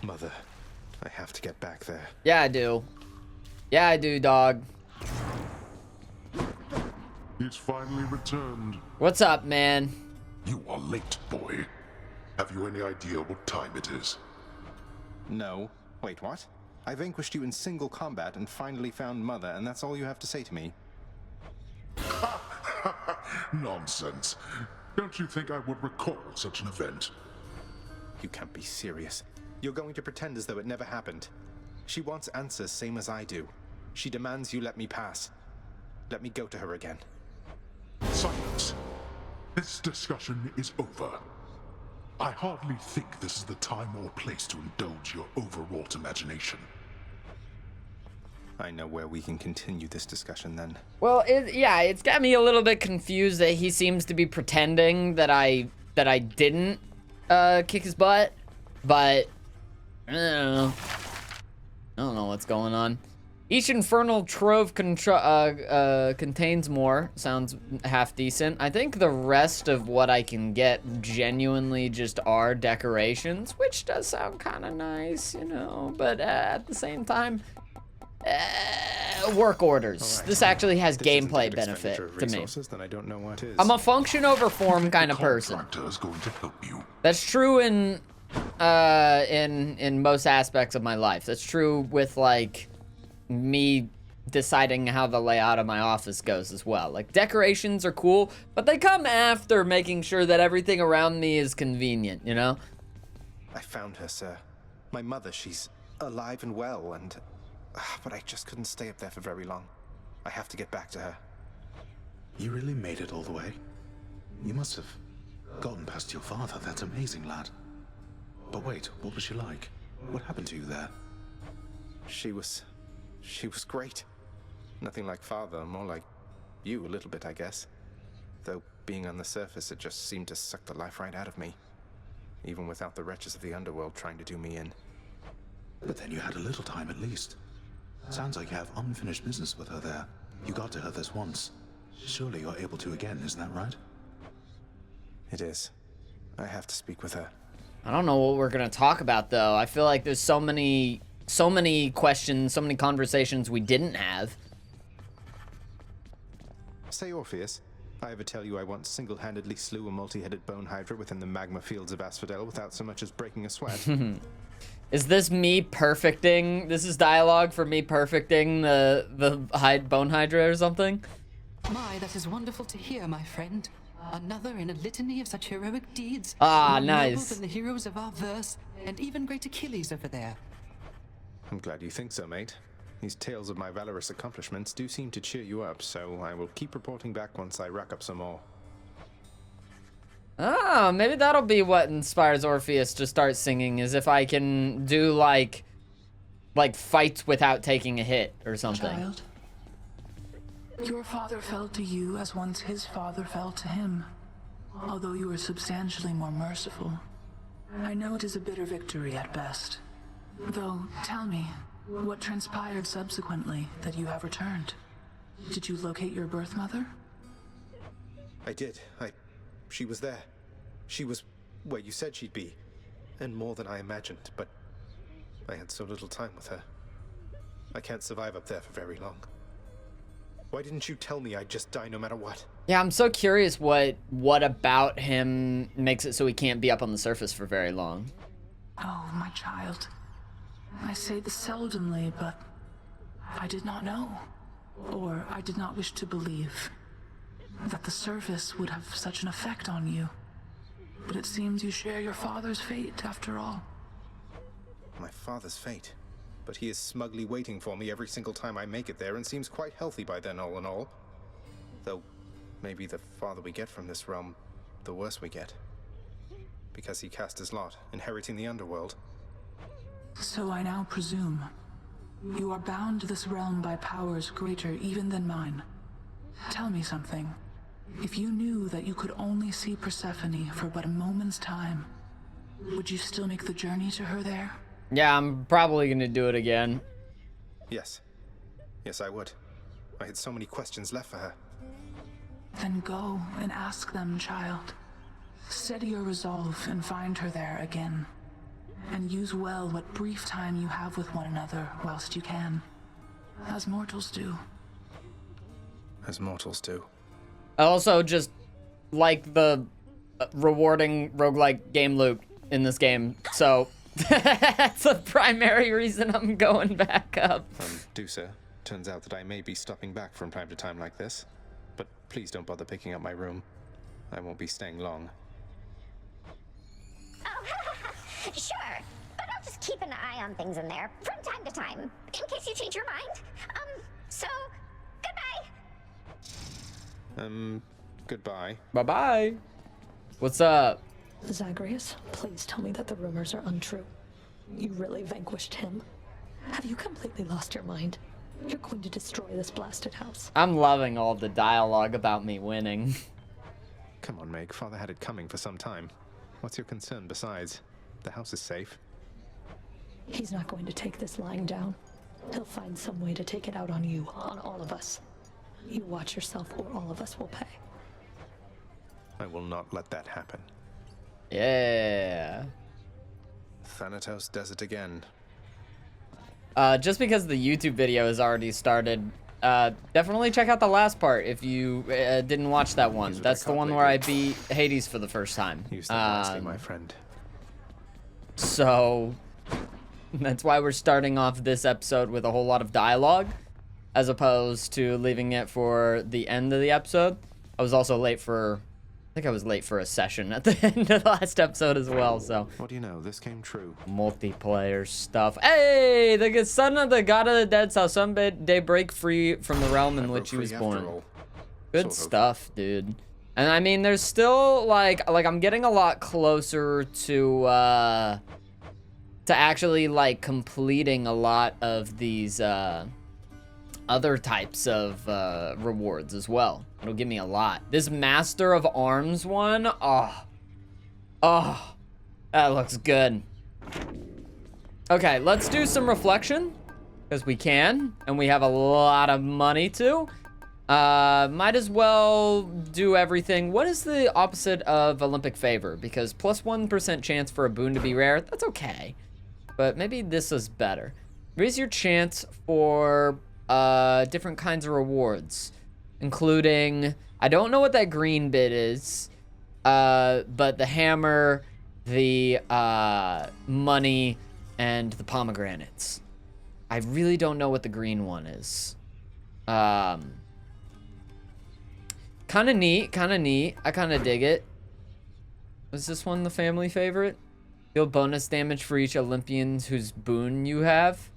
Mother, I have to get back there. Yeah, I do. Yeah, I do, dog. He's finally returned. What's up, man? You are late, boy. Have you any idea what time it is? No. Wait, what? I vanquished you in single combat and finally found Mother, and that's all you have to say to me? Nonsense. Don't you think I would recall such an event? You can't be serious. You're going to pretend as though it never happened. She wants answers same as I do. She demands you let me pass. Let me go to her again. Silence. This discussion is over. I hardly think this is the time or place to indulge your overwrought imagination. I know where we can continue this discussion then. Well, yeah, it's got me a little bit confused that he seems to be pretending that I didn't kick his butt, but I don't know what's going on. Each infernal trove contains more. Sounds half decent. I think the rest of what I can get genuinely just are decorations, which does sound kind of nice, you know, but at the same time, work orders. Right. This actually has gameplay benefit to me. Then I don't know what is. I'm a function over form kind of person. Contractor is going to help you. That's true in most aspects of my life. That's true with like me deciding how the layout of my office goes as well. Like decorations are cool, but they come after making sure that everything around me is convenient, you know? I found her, sir. My mother, she's alive and well, and but I just couldn't stay up there for very long. I have to get back to her. You really made it all the way? You must have gotten past your father. That's amazing, lad. But wait, what was she like? What happened to you there? She was great. Nothing like father, more like you a little bit, I guess. Though being on the surface, it just seemed to suck the life right out of me. Even without the wretches of the underworld trying to do me in. But then you had a little time at least. Sounds like you have unfinished business with her there. You got to her this once. Surely you're able to again, isn't that right? It is. I have to speak with her. I don't know what we're gonna talk about though. I feel like there's so many questions, so many conversations we didn't have. Say, Orpheus, I ever tell you I once single-handedly slew a multi-headed bone hydra within the magma fields of Asphodel without so much as breaking a sweat? Is this me perfecting? This is dialogue for me perfecting the bone hydra or something? My, that is wonderful to hear, my friend. Another in a litany of such heroic deeds. Ah, more nice. noble than the heroes of our verse, and even great Achilles over there. I'm glad you think so, mate. These tales of my valorous accomplishments do seem to cheer you up, so I will keep reporting back once I rack up some more. Oh, maybe that'll be what inspires Orpheus to start singing, is if I can do like fights without taking a hit or something. Child, your father fell to you as once his father fell to him, although you were substantially more merciful. I know it is a bitter victory at best. Though, tell me, what transpired subsequently that you have returned? Did you locate your birth mother? I did. She was there. She was where you said she'd be. And more than I imagined, but I had so little time with her. I can't survive up there for very long. Why didn't you tell me I'd just die no matter what? Yeah, I'm so curious what about him makes it so he can't be up on the surface for very long. Oh, my child. I say this seldomly, but I did not know, or I did not wish to believe, that the surface would have such an effect on you. But it seems you share your father's fate, after all. My father's fate? But he is smugly waiting for me every single time I make it there and seems quite healthy by then, all in all. Though, maybe the farther we get from this realm, the worse we get. Because he cast his lot, inheriting the underworld. So I now presume you are bound to this realm by powers greater even than mine. Tell me something. If you knew that you could only see Persephone for but a moment's time, would you still make the journey to her there? Yeah, I'm probably gonna do it again. Yes. Yes, I would. I had so many questions left for her. Then go and ask them, child. Steady your resolve and find her there again. and use well what brief time you have with one another whilst you can, as mortals do. As mortals do. I also just like the rewarding roguelike game loop in this game, so that's the primary reason I'm going back up. Dusa, turns out that I may be stopping back from time to time like this, but please don't bother picking up my room. I won't be staying long. Oh, sure. But I'll just keep an eye on things in there from time to time, in case you change your mind. So, goodbye. Goodbye. Bye-bye. What's up? Zagreus, please tell me that the rumors are untrue. You really vanquished him? Have you completely lost your mind? You're going to destroy this blasted house. I'm loving all the dialogue about me winning. Come on, Meg. Father had it coming for some time. What's your concern besides? The house is safe. He's not going to take this lying down. He'll find some way to take it out on you, on all of us. You watch yourself or all of us will pay. I will not let that happen. Yeah. Thanatos does it again. Just because the YouTube video has already started, definitely check out the last part if you didn't watch that one. That's the one where I beat Hades for the first time. Use that wisely, my friend. So that's why we're starting off this episode with a whole lot of dialogue, as opposed to leaving it for the end of the episode. I was also late for, I think I was late for a session at the end of the last episode as well, so. What do you know? This came true. Multiplayer stuff. Hey, the son of the god of the dead shall someday break free from the realm in which he was born. Good stuff, dude. And I mean, there's still like I'm getting a lot closer to actually like completing a lot of these other types of rewards as well. It'll give me a lot. This Master of Arms one, oh, that looks good. Okay, let's do some reflection, because we can, and we have a lot of money too. Might as well do everything. What is the opposite of Olympic favor? Because plus 1% chance for a boon to be rare, that's okay. But maybe this is better. Raise your chance for different kinds of rewards, including, I don't know what that green bit is, but the hammer, the money, and the pomegranates. I really don't know what the green one is. Kind of neat, kind of neat. I kind of dig it. Was this one the family favorite? Deal bonus damage for each Olympian whose boon you have.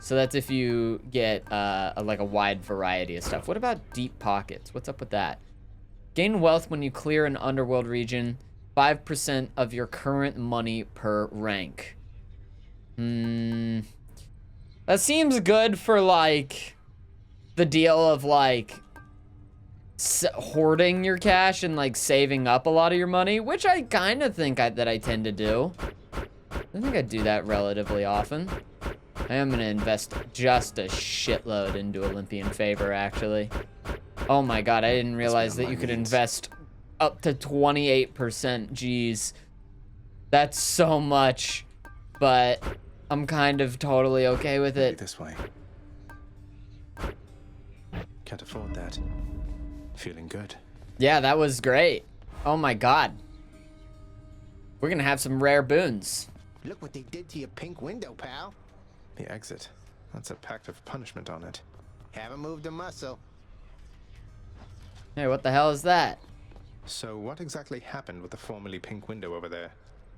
So that's if you get like a wide variety of stuff. What about deep pockets? What's up with that? Gain wealth when you clear an underworld region. 5% of your current money per rank. That seems good for like the deal of like hoarding your cash and like saving up a lot of your money, which I kind of think that I tend to do. I think I do that relatively often. I am gonna invest just a shitload into Olympian favor, actually. Oh my god, I didn't realize that you could invest up to 28%. Jeez. That's so much, but I'm kind of totally okay with it. This way. Can't afford that. Feeling good. Yeah, that was great. Oh my god. We're gonna have some rare boons. Look what they did to your pink window, pal. The exit. That's a pact of punishment on it. Haven't moved a muscle. Hey, what the hell is that? So what exactly happened with the formerly pink window over there?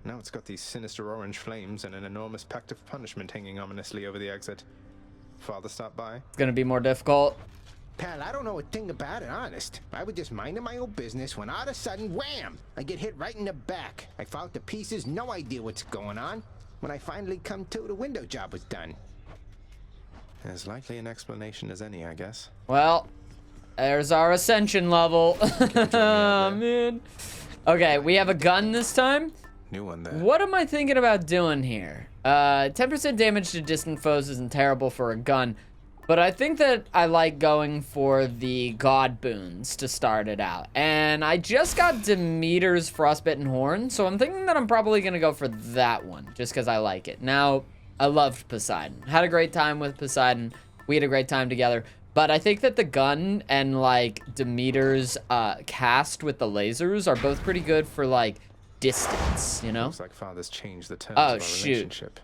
Now it's got these sinister orange flames and an enormous pact of punishment hanging ominously over the exit. Father stopped by? It's gonna be more difficult. Pal, I don't know a thing about it, honest. I was just minding my own business when all of a sudden, wham! I get hit right in the back. I fall to pieces, no idea what's going on. When I finally come to, the window job was done. As likely an explanation as any, I guess. Well, there's our ascension level. Oh, man. Okay, we have a gun this time. New one there. What am I thinking about doing here? 10% damage to distant foes isn't terrible for a gun. But I think that I like going for the god boons to start it out. And I just got Demeter's Frostbitten Horn, so I'm thinking that I'm probably going to go for that one, just because I like it. Now, I loved Poseidon. Had a great time with Poseidon. We had a great time together. But I think that the gun and, like, Demeter's cast with the lasers are both pretty good for, like, distance, you know? Looks like Father's changed the terms of our shoot. relationship.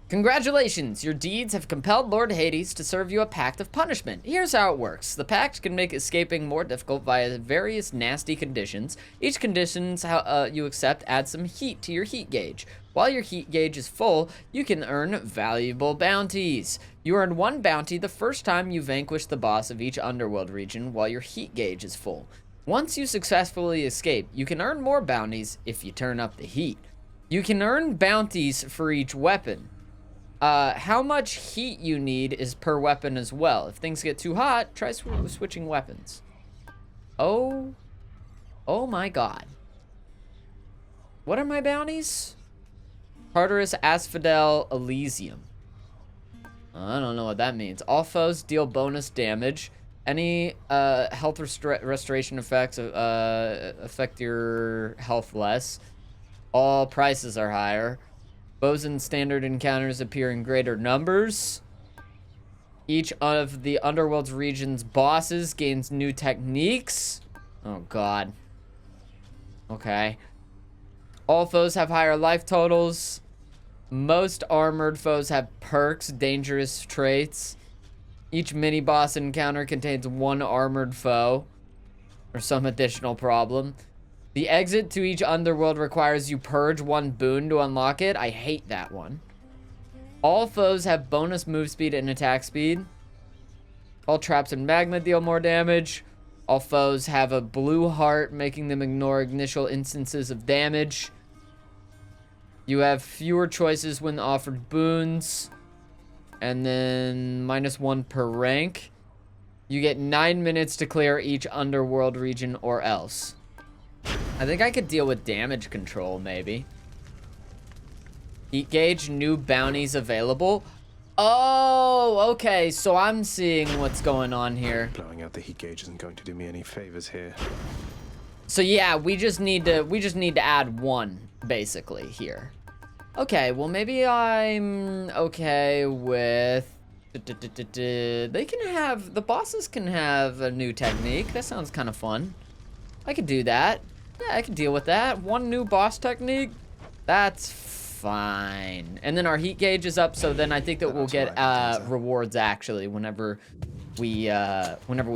Congratulations, your deeds have compelled Lord Hades to serve you a pact of punishment. Here's how it works. The pact can make escaping more difficult via various nasty conditions. Each condition you accept adds some heat to your heat gauge. While your heat gauge is full, you can earn valuable bounties. You earn one bounty the first time you vanquish the boss of each underworld region while your heat gauge is full. Once you successfully escape, you can earn more bounties if you turn up the heat. You can earn bounties for each weapon. How much heat you need is per weapon as well. If things get too hot, try switching weapons. Oh my god. What are my bounties? Tartarus, Asphodel, Elysium. I don't know what that means. All foes deal bonus damage. Any health restoration effects affect your health less. All prices are higher. Foes in standard encounters appear in greater numbers. Each of the Underworld's region's bosses gains new techniques. Oh, God. Okay. All foes have higher life totals. Most armored foes have perks, dangerous traits. Each mini-boss encounter contains one armored foe or some additional problem. The exit to each underworld requires you purge one boon to unlock it. I hate that one. All foes have bonus move speed and attack speed. All traps and magma deal more damage. All foes have a blue heart, making them ignore initial instances of damage. You have fewer choices when offered boons. And then -1 per rank. You get 9 minutes to clear each underworld region or else. I think I could deal with damage control, maybe. Heat gauge, new bounties available. Oh, okay, so I'm seeing what's going on here. Blowing out the heat gauge isn't going to do me any favors here. So yeah, we just need to add one, basically, here. Okay, well maybe I'm okay with... They can have... The bosses can have a new technique. That sounds kind of fun. I could do that. Yeah, I can deal with that. One new boss technique. That's fine. And then our heat gauge is up, so then I think that we'll get rewards actually whenever we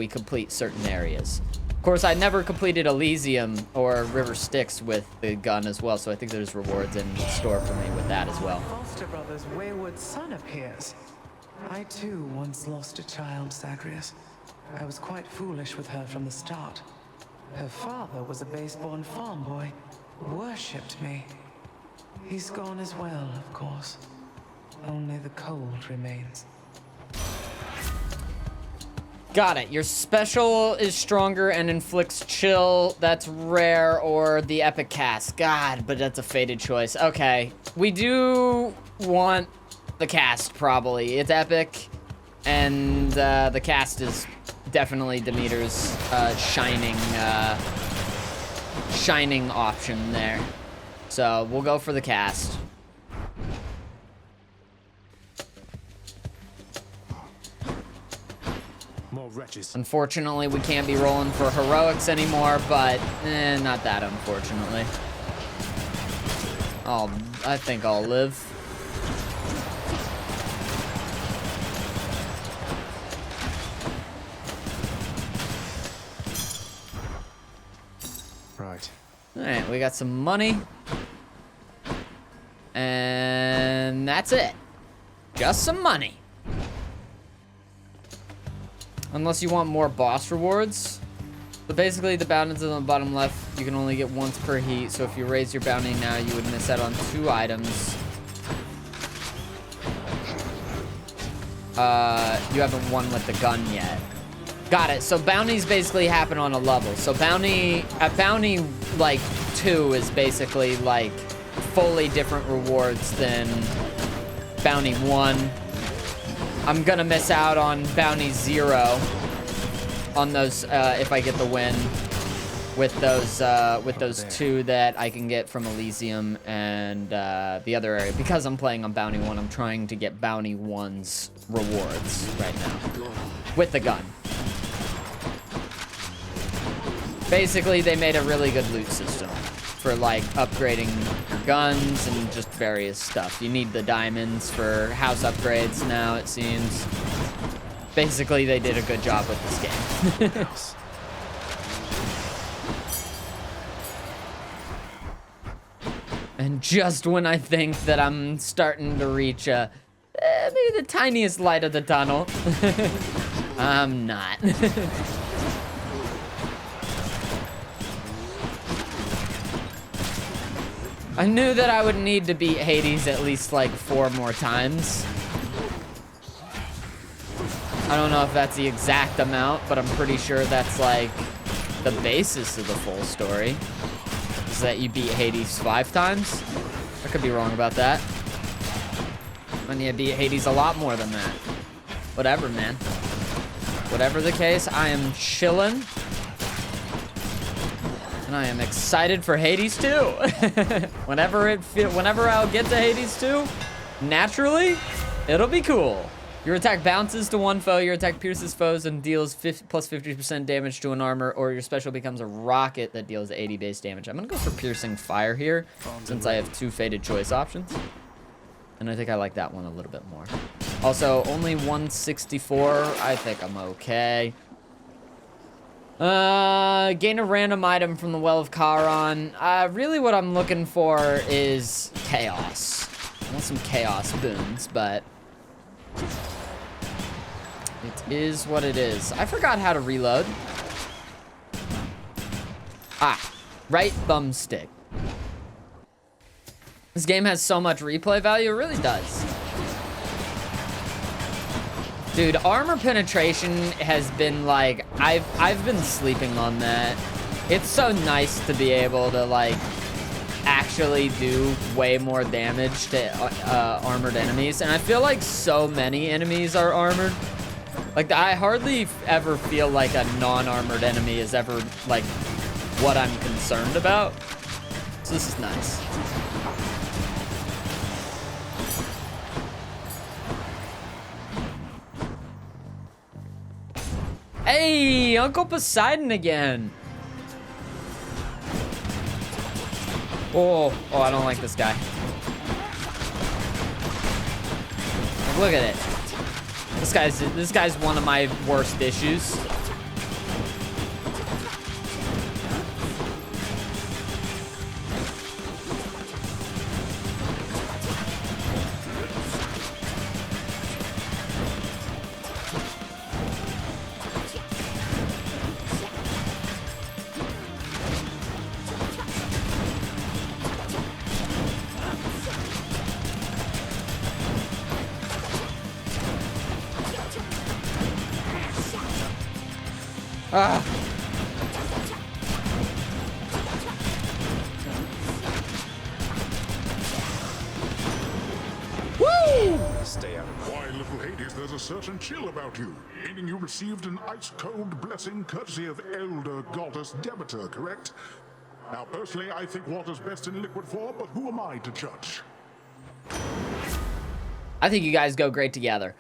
complete certain areas. Of course, I never completed Elysium or River Styx with the gun as well, so I think there's rewards in store for me with that as well. Foster brother's wayward son appears. I too once lost a child, Zagreus. I was quite foolish with her from the start. Her father was a base-born farm boy, worshipped me. He's gone as well, of course. Only the cold remains. Got it. Your special is stronger and inflicts chill. That's rare, or the epic cast. God, but that's a fated choice. Okay. We do want the cast, probably. It's epic, and the cast is definitely Demeter's shining option there. So we'll go for the cast. More wretches. Unfortunately, we can't be rolling for heroics anymore, but not that unfortunately. I think I'll live. Right. Alright, we got some money. And that's it. Just some money. Unless you want more boss rewards. But basically, the bounties on the bottom left, you can only get once per heat. So if you raise your bounty now, you would miss out on 2 items. You haven't won with the gun yet. Got it. So bounties basically happen on a level. So bounty like 2 is basically like fully different rewards than bounty 1. I'm gonna miss out on bounty 0 on those if I get the win with those 2 that I can get from Elysium and the other area. Because I'm playing on bounty 1, I'm trying to get bounty 1's rewards right now with the gun. Basically, they made a really good loot system for like upgrading your guns and just various stuff. You need the diamonds for house upgrades now, it seems. Basically, they did a good job with this game. And just when I think that I'm starting to reach maybe the tiniest light of the tunnel, I'm not. I knew that I would need to beat Hades at least like 4 more times. I don't know if that's the exact amount, but I'm pretty sure that's like the basis of the full story. Is that you beat Hades 5 times? I could be wrong about that. I need to beat Hades a lot more than that. Whatever, man. Whatever the case, I am chillin'. And I am excited for Hades 2. Whenever I'll get to Hades 2, naturally, it'll be cool. Your attack bounces to one foe, your attack pierces foes and deals plus 50% damage to an armor, or your special becomes a rocket that deals 80 base damage. I'm gonna go for piercing fire here, since I have 2 fated choice options. And I think I like that one a little bit more. Also, only 164, I think I'm okay. Gain a random item from the Well of Charon. Really what I'm looking for is chaos. I want some chaos boons, but it is what it is. I forgot how to reload. Right thumbstick. This game has so much replay value, it really does. Dude, armor penetration has been like, I've been sleeping on that. It's so nice to be able to like actually do way more damage to armored enemies. And I feel like so many enemies are armored. Like I hardly ever feel like a non-armored enemy is ever like what I'm concerned about. So this is nice. Hey, Uncle Poseidon again. Oh, I don't like this guy. Look at it. This guy's one of my worst issues. Woo! Stay out of it. Why, little Hades, there's a certain chill about you. Meaning you received an ice-cold blessing courtesy of elder goddess Demeter, correct? Now, personally, I think water's best in liquid form, but who am I to judge? I think you guys go great together.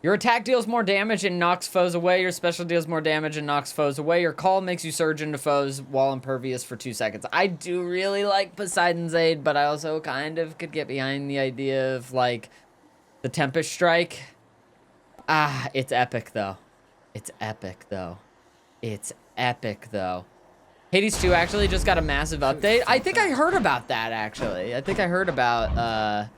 Your attack deals more damage and knocks foes away. Your special deals more damage and knocks foes away. Your call makes you surge into foes while impervious for 2 seconds. I do really like Poseidon's Aid, but I also kind of could get behind the idea of, like, the Tempest Strike. It's epic, though. It's epic, though. It's epic, though. Hades 2 actually just got a massive update. I think I heard about that, actually. I think I heard about,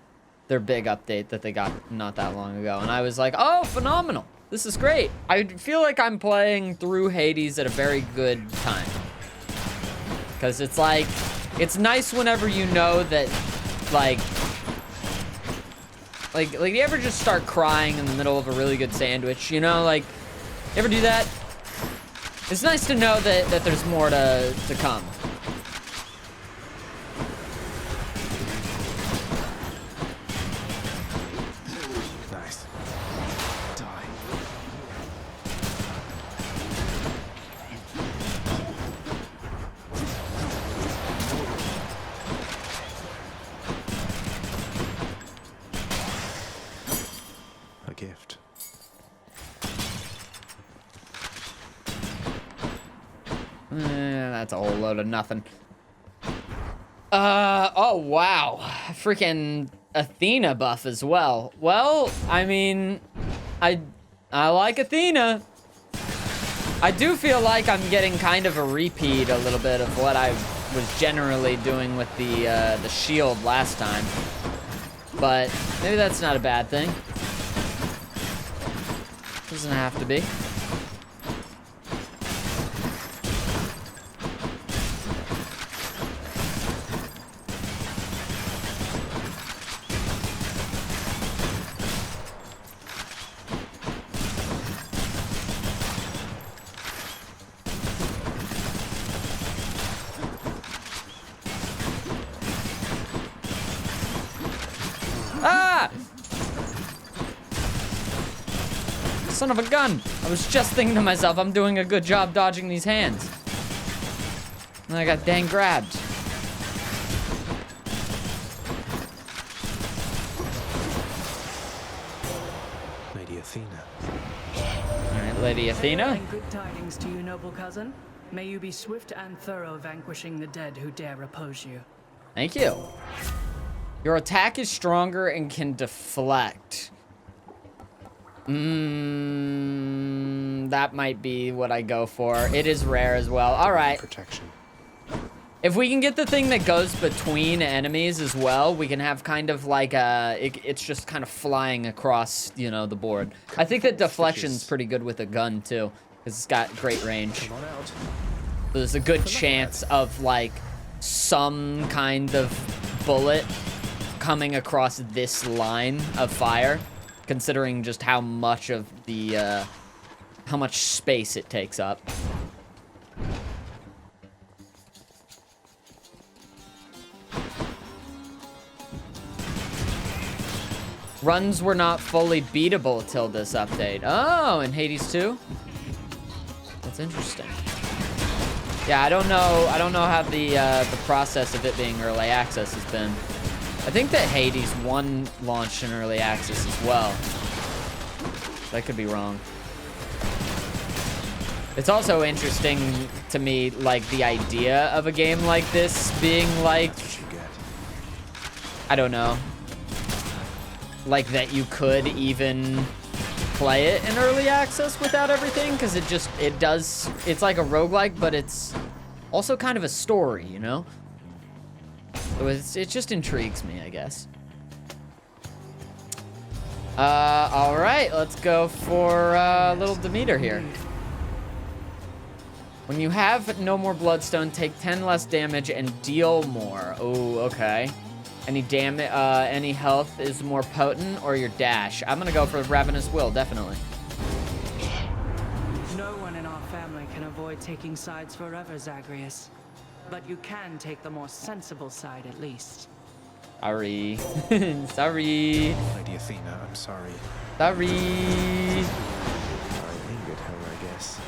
their big update that they got not that long ago. And I was like, oh, phenomenal. This is great. I feel like I'm playing through Hades at a very good time. Because it's like, it's nice whenever you know that, like, you ever just start crying in the middle of a really good sandwich, you know? Like, you ever do that? It's nice to know that there's more to come. gift. That's a whole load of nothing. Oh wow. Freaking Athena buff as well. Well, I mean, I like Athena. I do feel like I'm getting kind of a repeat a little bit of what I was generally doing with the shield last time. But maybe that's not a bad thing. Doesn't have to be. Son of a gun! I was just thinking to myself, I'm doing a good job dodging these hands. And I got dang grabbed. Lady Athena. Alright, Lady Athena. And good tidings to you, noble cousin. May you be swift and thorough vanquishing the dead who dare oppose you. Thank you. Your attack is stronger and can deflect. That might be what I go for. It is rare as well. All right. Protection. If we can get the thing that goes between enemies as well, we can have kind of like it's just kind of flying across, you know, the board. I think that deflection's pretty good with a gun too, because it's got great range. Come on out. There's a good chance of like some kind of bullet coming across this line of fire, considering just how much of the how much space it takes up. Runs were not fully beatable till this update. Oh, in Hades 2? That's interesting. Yeah, I don't know how the process of it being early access has been. I think that Hades 1 launched in early access as well. I could be wrong. It's also interesting to me, like, the idea of a game like this being like, I don't know, like that you could even play it in early access without everything, because it's like a roguelike, but it's also kind of a story, you know? It just intrigues me, I guess. All right, let's go for little Demeter here. When you have no more bloodstone, take 10 less damage and deal more. Oh, okay. Any health is more potent, or your dash. I'm gonna go for Ravenous Will, definitely. No one in our family can avoid taking sides forever, Zagreus. But you can take the more sensible side at least. Sorry. Sorry. Lady Athena, I'm sorry. Sorry. I angered her, I guess. I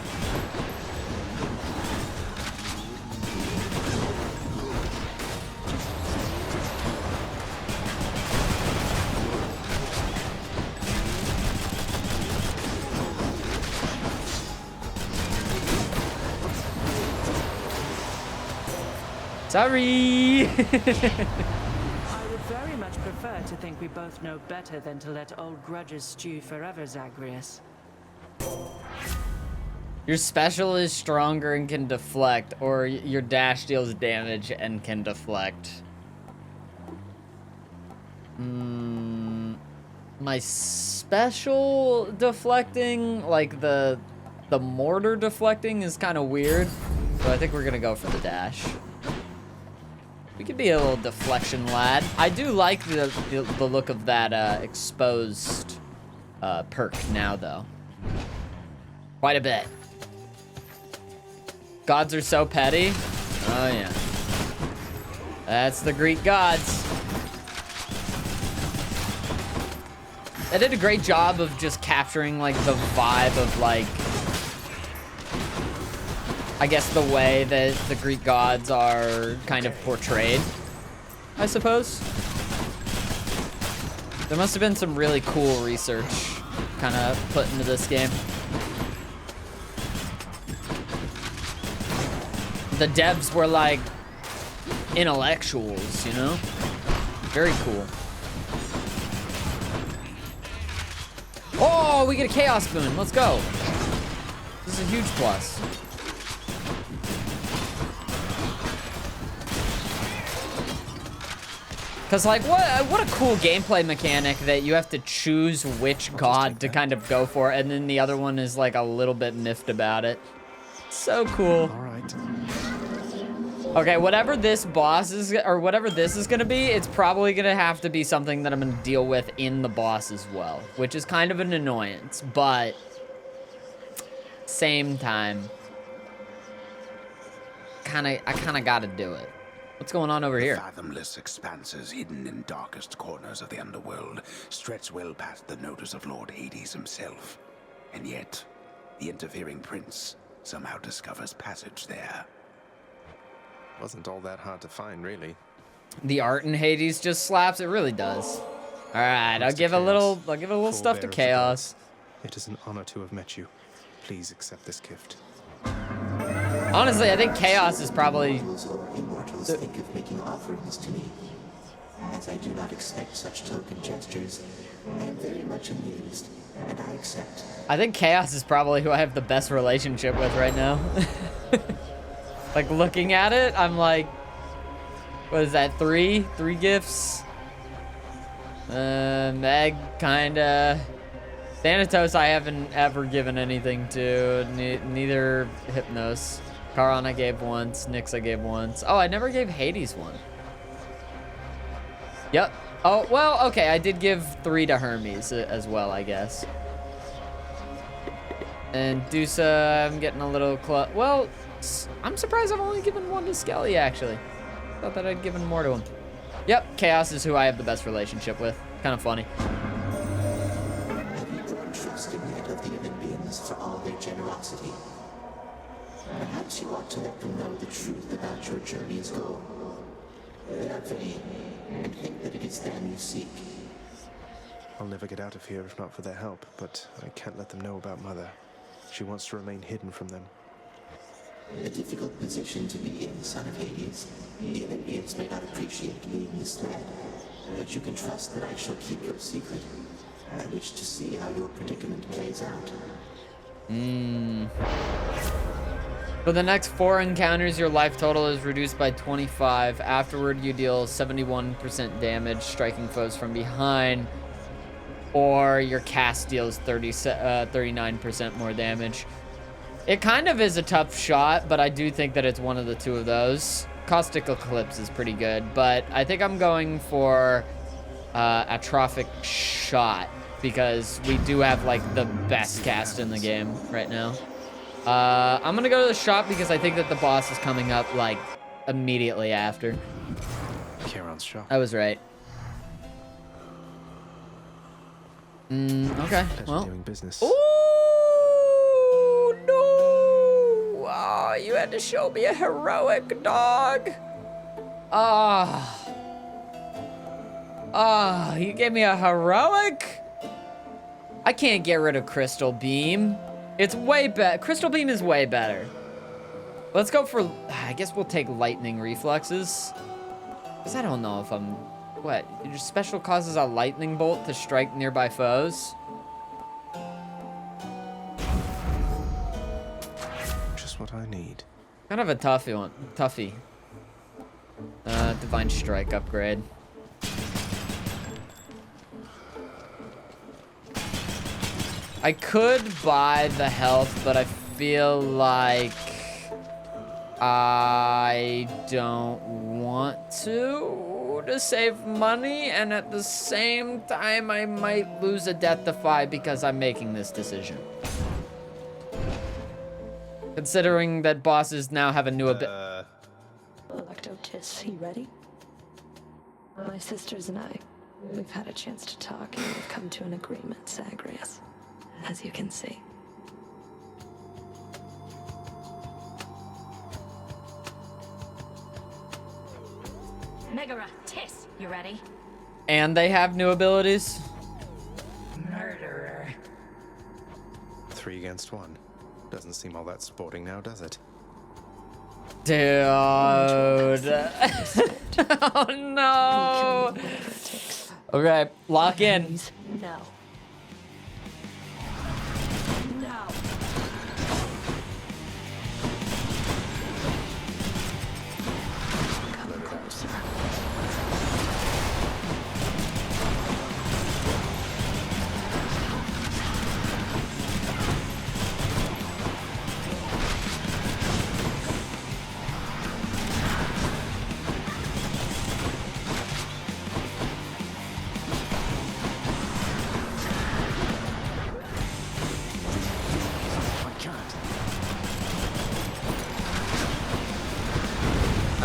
Sorry. would very much prefer to think we both know better than to let old grudges stew forever, Zagreus. Your special is stronger and can deflect, or your dash deals damage and can deflect. My special deflecting, like the mortar deflecting, is kind of weird, so I think we're gonna go for the dash. We could be a little deflection lad. I do like the look of that exposed perk now, though. Quite a bit. Gods are so petty. Oh, yeah. That's the Greek gods. They did a great job of just capturing, like, the vibe of, like, I guess the way that the Greek gods are kind of portrayed, I suppose. There must have been some really cool research kind of put into this game. The devs were like intellectuals, you know? Very cool. Oh, we get a chaos boon. Let's go. This is a huge plus. Cause like what a cool gameplay mechanic that you have to choose which god to kind of go for, and then the other one is like a little bit miffed about it. So cool. All right. Okay, whatever this boss is, or whatever this is gonna be, it's probably gonna have to be something that I'm gonna deal with in the boss as well, which is kind of an annoyance, but same time, I kinda gotta do it. What's going on over here? Fathomless expanses hidden in darkest corners of the underworld stretch well past the notice of Lord Hades himself. And yet, the interfering prince somehow discovers passage there. Wasn't all that hard to find, really. The art in Hades just slaps. It really does. All right, I'll give a little stuff to Chaos. It is an honor to have met you. Please accept this gift. Honestly, I think Chaos is probably. Immortals think of making offerings to me. As I do not expect such token gestures, I am very much amused, and I accept. I think Chaos is probably who I have the best relationship with right now. Like looking at it, I'm like, what is that? Three gifts. Meg, kinda. Thanatos, I haven't ever given anything to. Neither Hypnos. Charon I gave once. Nyx I gave once. Oh, I never gave Hades one. Yep. Oh, well, okay. I did give 3 to Hermes as well, I guess. And Dusa, I'm getting a little close. Well, I'm surprised I've only given 1 to Skelly, actually. Thought that I'd given more to him. Yep, Chaos is who I have the best relationship with. Kind of funny. Have you grown trusting yet of the Olympians for all their generosity? Perhaps you ought to let them know the truth about your journey's goal. They are vain, and think that it is them you seek. I'll never get out of here if not for their help, but I can't let them know about Mother. She wants to remain hidden from them. A difficult position to be in, son of Hades. The Olympians may not appreciate being misled, but you can trust that I shall keep your secret. I wish to see how your predicament plays out. For the next 4 encounters, your life total is reduced by 25. Afterward, you deal 71% damage, striking foes from behind. Or your cast deals 39% more damage. It kind of is a tough shot, but I do think that it's one of the 2 of those. Caustic Eclipse is pretty good, but I think I'm going for Atrophic Shot because we do have like the best cast in the game right now. I'm gonna go to the shop because I think that the boss is coming up like immediately after. Charon's shop. I was right. Okay. Well. Doing business. Ooh, no! Oh, you had to show me a heroic dog. You gave me a heroic? I can't get rid of Crystal Beam. It's way better. Crystal Beam is way better. Let's go for, I guess we'll take Lightning Reflexes. Because I don't know if I'm, what? Your special causes a lightning bolt to strike nearby foes? Just what I need. Kind of a toughy one. Toughy. Divine Strike upgrade. I could buy the health, but I feel like I don't want to save money, and at the same time I might lose a Death Defy because I'm making this decision. Considering that bosses now have a new ability. Electotis, you ready? My sisters and I, we've had a chance to talk, and we've come to an agreement, Zagreus, as you can see. Megara, Tis, you ready? And they have new abilities? Murderer. 3 against 1. Doesn't seem all that sporting now, does it? Dude. Oh no. Okay, lock in. No. Now. Come closer.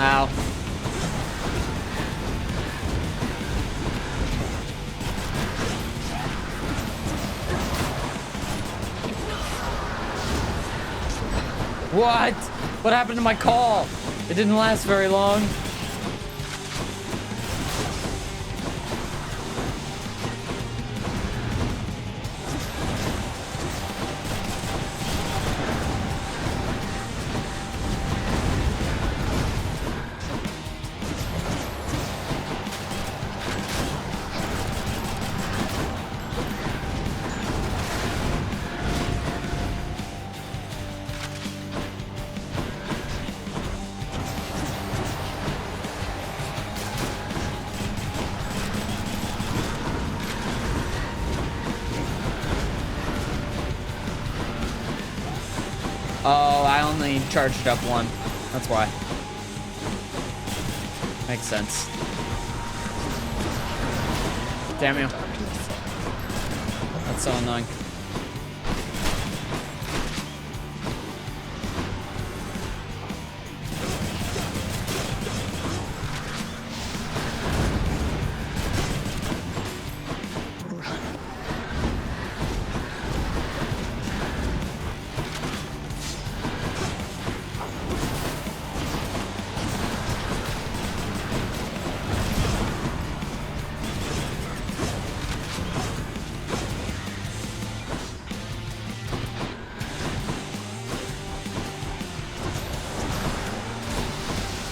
Ow. What? What happened to my call? It didn't last very long. Oh, I only charged up 1. That's why. Makes sense. Damn you. That's so annoying.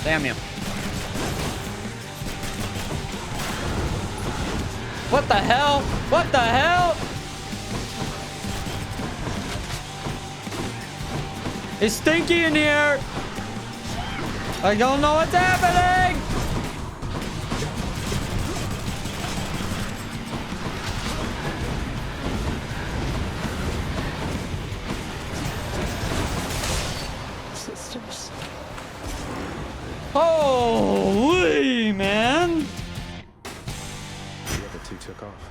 Damn you. What the hell? What the hell? It's stinky in here. I don't know what's happening. Sisters. Holy man. The other 2 took off.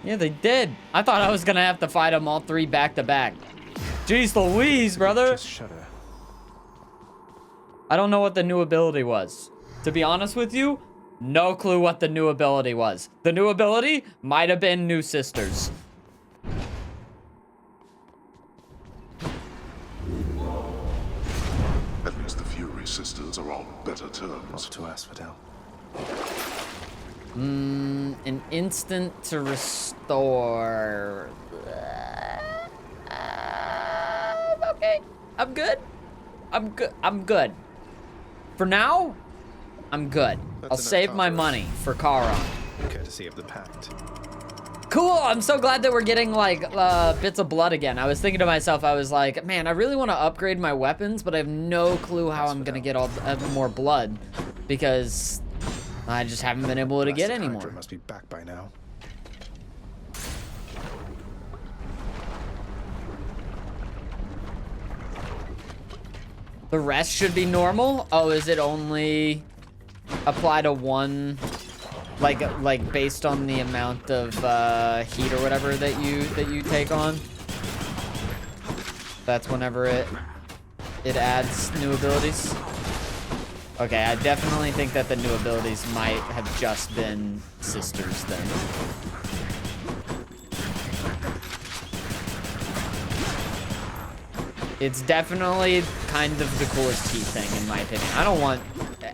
Yeah, they did. I thought I was gonna have to fight them all 3 back to back. Jeez Louise, brother. Just shudder. I don't know what the new ability was. To be honest with you, no clue what the new ability was. The new ability might have been new sisters. At least the Fury sisters are on better terms. Off to Asphodel. An instant to restore. Okay, I'm good. I'm good. For now, I'm good. I'll save my money for Charon. Courtesy of the Pact. Cool, I'm so glad that we're getting like bits of blood again. I was thinking to myself, I was like, man, I really want to upgrade my weapons, but I have no clue how I'm gonna get all more blood because I just haven't been able to get any more. Must be back by now. The rest should be normal. Oh, is it only apply to one? Like based on the amount of heat or whatever that you take on. That's whenever it adds new abilities. Okay, I definitely think that the new abilities might have just been sisters then. It's definitely kind of the coolest heat thing in my opinion. I don't want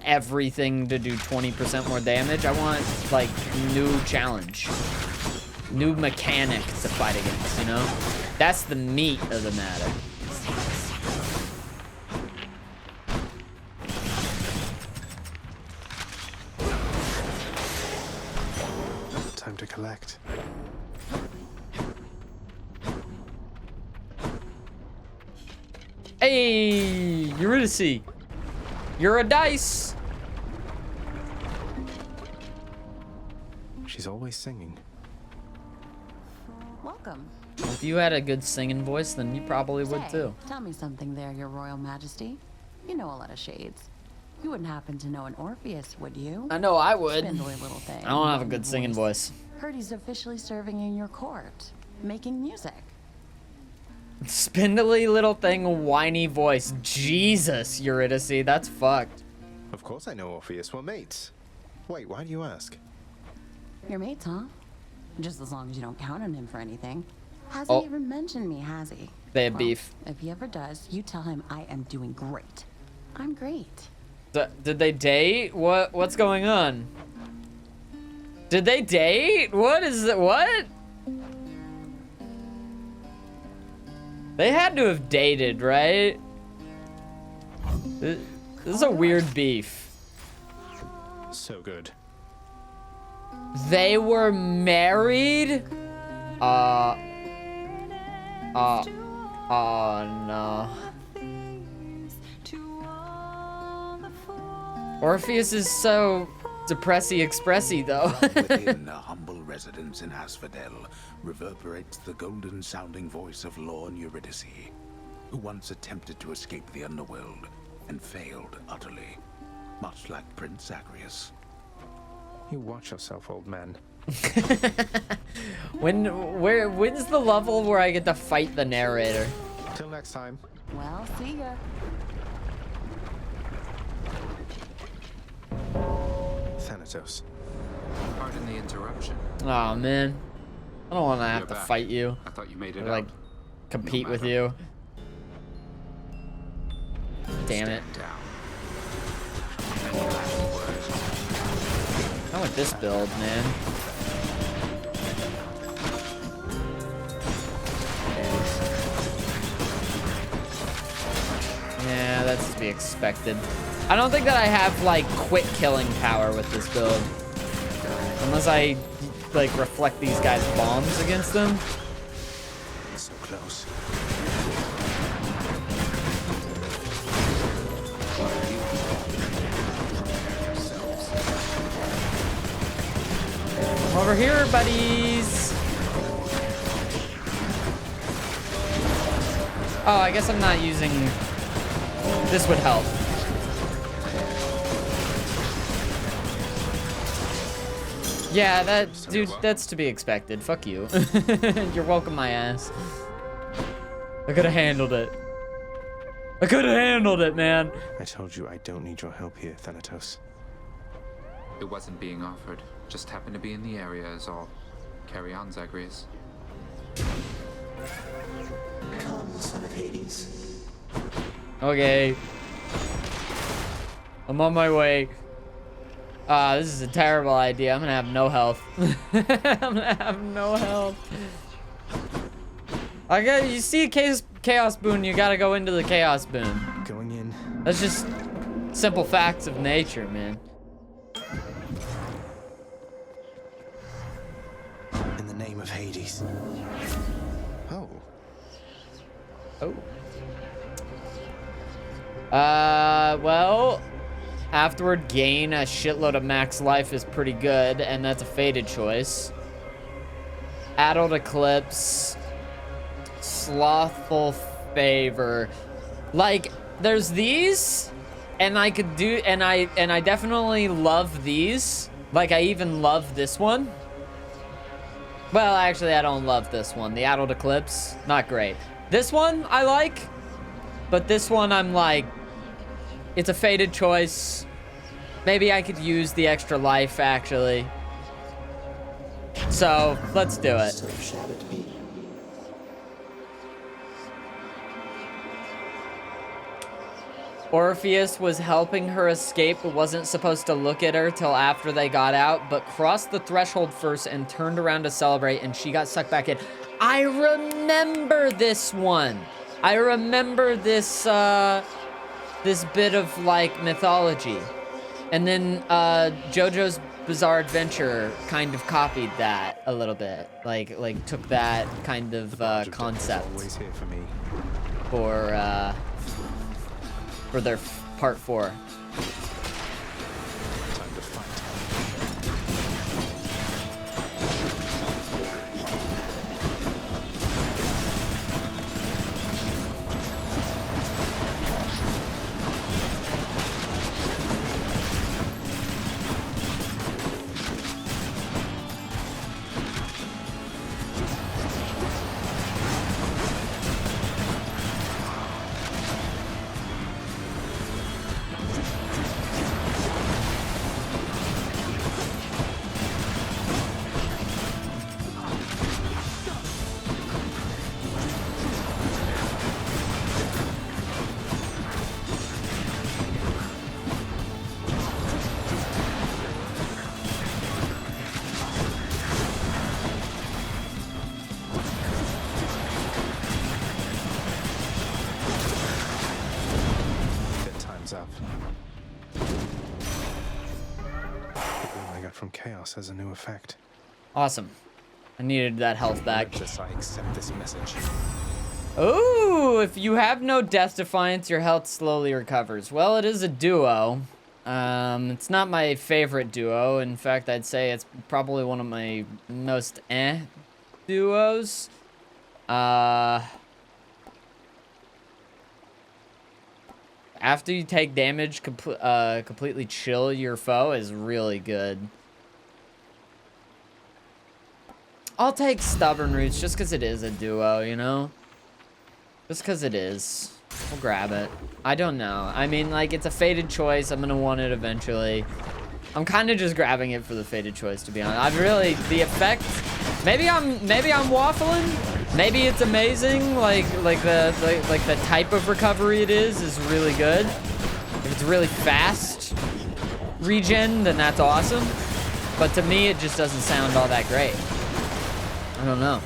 everything to do 20% more damage. I want, like, new challenge. New mechanic to fight against, you know? That's the meat of the matter. Time to collect. Hey, Eurydice. You're a dice. She's always singing. Welcome. If you had a good singing voice, then you probably would Say, too. Tell me something there, your royal majesty. You know a lot of shades. You wouldn't happen to know an Orpheus, would you? I know I would. Spindly little thing. I don't have a good singing voice. Heard he's officially serving in your court, making music. Spindly little thing, whiny voice. Jesus, Eurydice, that's fucked. Of course I know Orpheus. We're mates. Wait, why do you ask? Your mates, huh? Just as long as you don't count on him for anything. Hasn't even mentioned me, has he? They have beef. If he ever does, you tell him I am doing great. I'm great. Did they date? What's going on? Did they date? What is it? What? They had to have dated, right? This is a weird beef. So good. They were married? Oh no. Orpheus is so depressy-expressy, though. Within a humble residence in Asphodel reverberates the golden-sounding voice of Lorn Eurydice, who once attempted to escape the underworld and failed utterly, much like Prince Zagreus. You watch yourself, old man. When's the level where I get to fight the narrator? Till next time. Well, see ya. Thanatos. Pardon the interruption. Oh man, I don't want to have You're to back. fight you. I thought you made it or, like out. compete No with matter. you. Damn it! Stand down. Any last words? Not with this build, man. Yeah, that's to be expected. I don't think that I have like quick killing power with this build. Unless I like reflect these guys' bombs against them. So close. Come over here, buddies. Oh, I guess I'm not using... This would help. Yeah, dude, that's to be expected. Fuck you. You're welcome, my ass. I could have handled it. I could have handled it, man. I told you I don't need your help here, Thanatos. It wasn't being offered. Just happened to be in the area is all. Carry on, Zagreus. Come, son of Hades. Okay. I'm on my way. This is a terrible idea. I'm gonna have no health. I'm gonna have no health. You see a chaos boon, you gotta go into the chaos boon. Going in. That's just simple facts of nature, man. In the name of Hades. Oh. Oh. Well, afterward gain a shitload of max life is pretty good, and that's a fated choice. Addled Eclipse, Slothful Favor. Like, there's these, and I could do, and I definitely love these. Like, I even love this one. Well, actually, I don't love this one. The Addled Eclipse, not great. This one, I like, but this one, I'm like, it's a fated choice. Maybe I could use the extra life, actually. So, let's do it. So shall it be. Orpheus was helping her escape but wasn't supposed to look at her till after they got out, but crossed the threshold first and turned around to celebrate, and she got sucked back in. I remember this one. I remember this, this bit of, like, mythology. And then, JoJo's Bizarre Adventure kind of copied that a little bit. Like took that kind of, concept. Always here for me. For their part 4. Time to fight. Up. The gloom I got from chaos has a new effect. Awesome. I needed that health back. Just I accept this message. Ooh, if you have no death defiance, your health slowly recovers. Well, it is a duo. It's not my favorite duo. In fact, I'd say it's probably one of my most duos. After you take damage, completely chill your foe is really good. I'll take Stubborn Roots just because it is a duo, you know? Just because it is. We'll grab it. I don't know. I mean, like, it's a fated choice. I'm going to want it eventually. I'm kind of just grabbing it for the fated choice, to be honest. I've really... The effect... Maybe I'm waffling. Maybe it's amazing. Like the type of recovery it is really good. If it's really fast regen, then that's awesome. But to me, it just doesn't sound all that great. I don't know.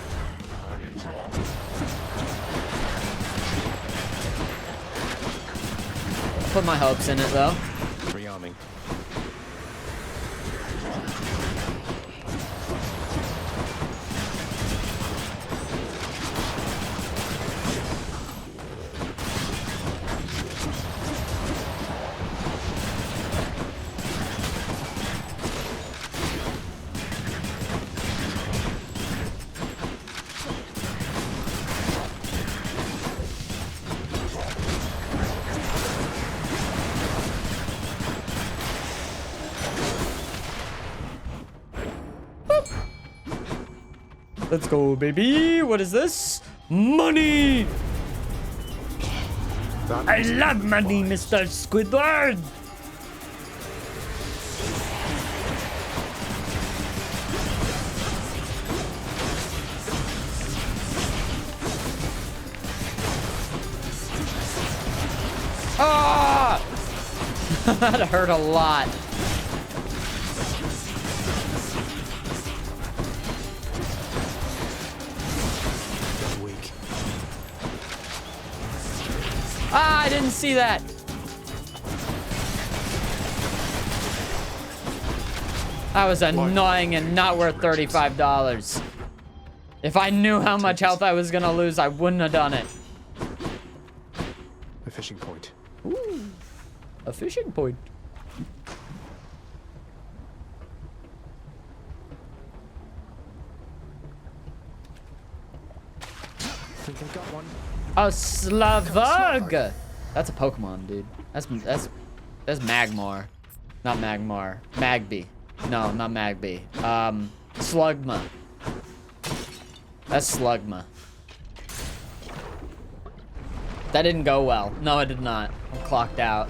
Put my hopes in it, though. Rearming. Let's go, baby. What is this? Money! I love money, Mr. Squidward! Ah! That hurt a lot. Ah, I didn't see that. That was annoying and not worth $35. If I knew how much health I was gonna lose, I wouldn't have done it. A fishing point. Ooh, a fishing point. Think I got one. A Slavug! That's a Pokemon, dude. That's Magmar. Not Magmar. Magby. No, not Magby. Slugma. That's Slugma. That didn't go well. No, it did not. I'm clocked out.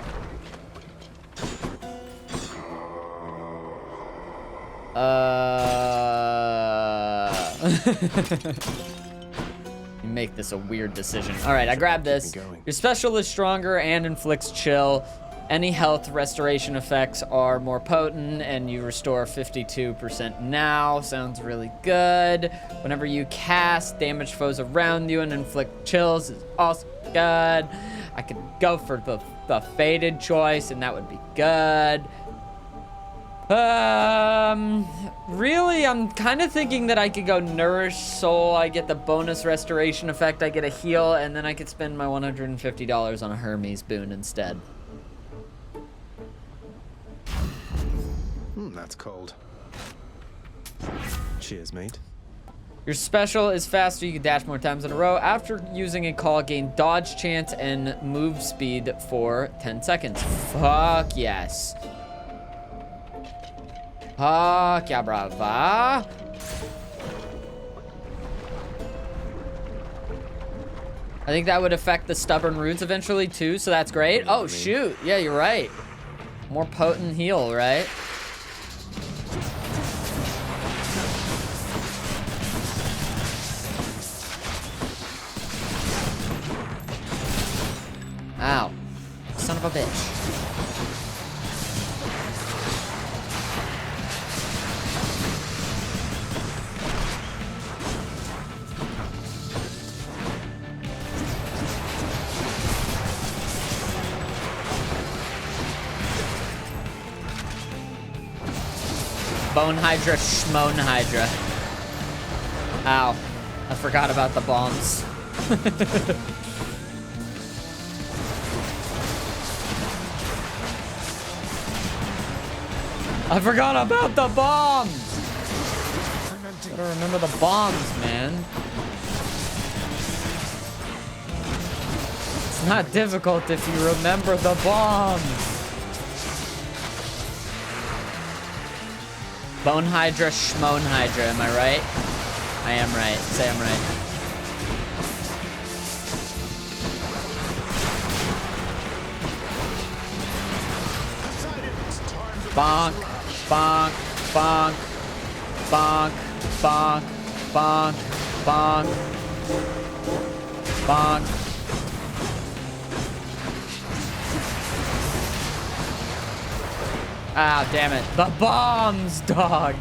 You make this a weird decision. All right, I grabbed this. Your special is stronger and inflicts chill. Any health restoration effects are more potent, and you restore 52% now. Sounds really good. Whenever you cast, damage foes around you and inflict chills is also good. I could go for the faded choice, and that would be good. Really, I'm kind of thinking that I could go Nourish Soul. I get the bonus restoration effect. I get a heal, and then I could spend my $150 on a Hermes boon instead. That's cold. Cheers, mate. Your special is faster. You can dash more times in a row. After using a call, gain dodge chance and move speed for 10 seconds. Fuck yes. Fuck yeah, brava. I think that would affect the stubborn roots eventually too, so that's great. Oh shoot, yeah, you're right. More potent heal, right? Ow. Son of a bitch. Bone Hydra, Schmone Hydra. Ow. I forgot about the bombs. I forgot about the bombs! Gotta remember the bombs, man. It's not difficult if you remember the bombs. Bone Hydra, Schmone Hydra, am I right? I am right. Say I'm right. Bonk, bonk, bonk, bonk, bonk, bonk, bonk, bonk. Ah, damn it. The bombs, dog.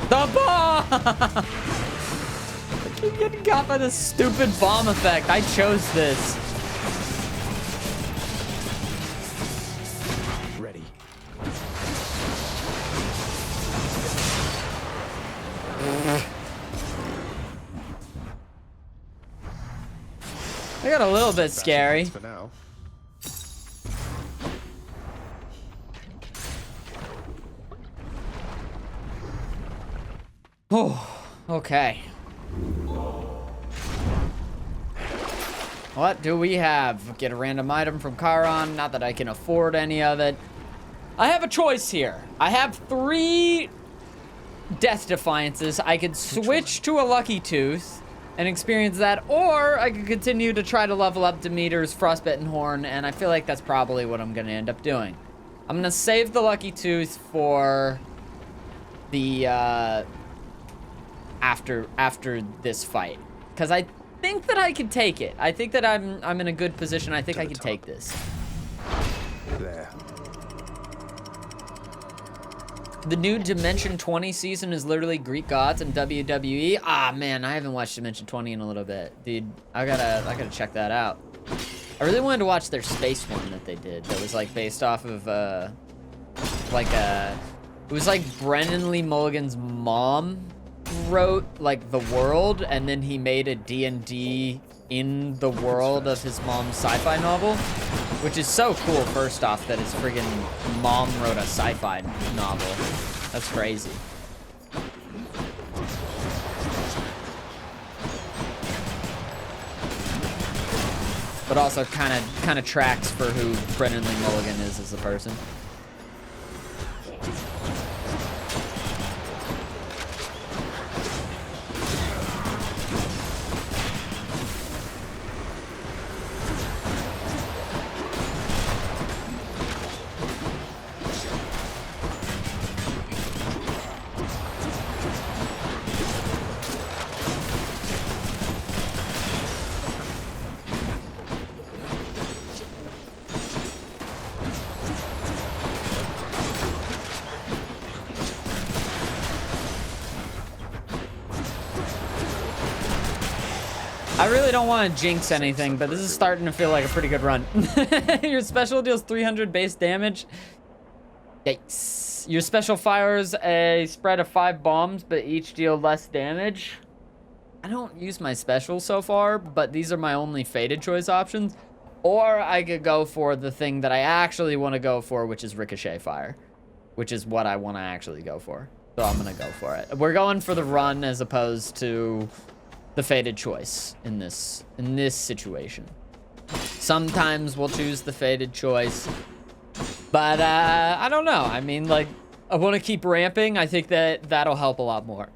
The bomb! I keep getting caught by this stupid bomb effect. I chose this. Ready. I got a little bit scary. For now. Oh, okay. What do we have? Get a random item from Chiron. Not that I can afford any of it. I have a choice here. I have 3 Death Defiances. I could switch to a Lucky Tooth and experience that, or I could continue to try to level up Demeter's Frostbitten Horn, and I feel like that's probably what I'm gonna end up doing. I'm gonna save the Lucky Tooth for the after this fight, because I think that I can take it. I think that I'm in a good position. I think I can take this. There. The new Dimension 20 season is literally Greek gods and WWE. Ah man, I haven't watched Dimension 20 in a little bit, dude. I gotta check that out. I really wanted to watch their space one that they did. That was like based off of it was like Brennan Lee Mulligan's mom wrote like the world, and then he made a D&D in the world of his mom's sci-fi novel, which is so cool. First off, that his friggin' mom wrote a sci-fi novel. That's crazy. But also kind of tracks for who Brennan Lee Mulligan is as a person. I really don't want to jinx anything, but this is starting to feel like a pretty good run. Your special deals 300 base damage. Yikes. Your special fires a spread of 5 bombs, but each deal less damage. I don't use my special so far, but these are my only fated choice options. Or I could go for the thing that I actually want to go for, which is ricochet fire, which is what I want to actually go for. So I'm going to go for it. We're going for the run as opposed to the fated choice in this situation. Sometimes we'll choose the fated choice, but I don't know. I mean, like, I want to keep ramping. I think that that'll help a lot more.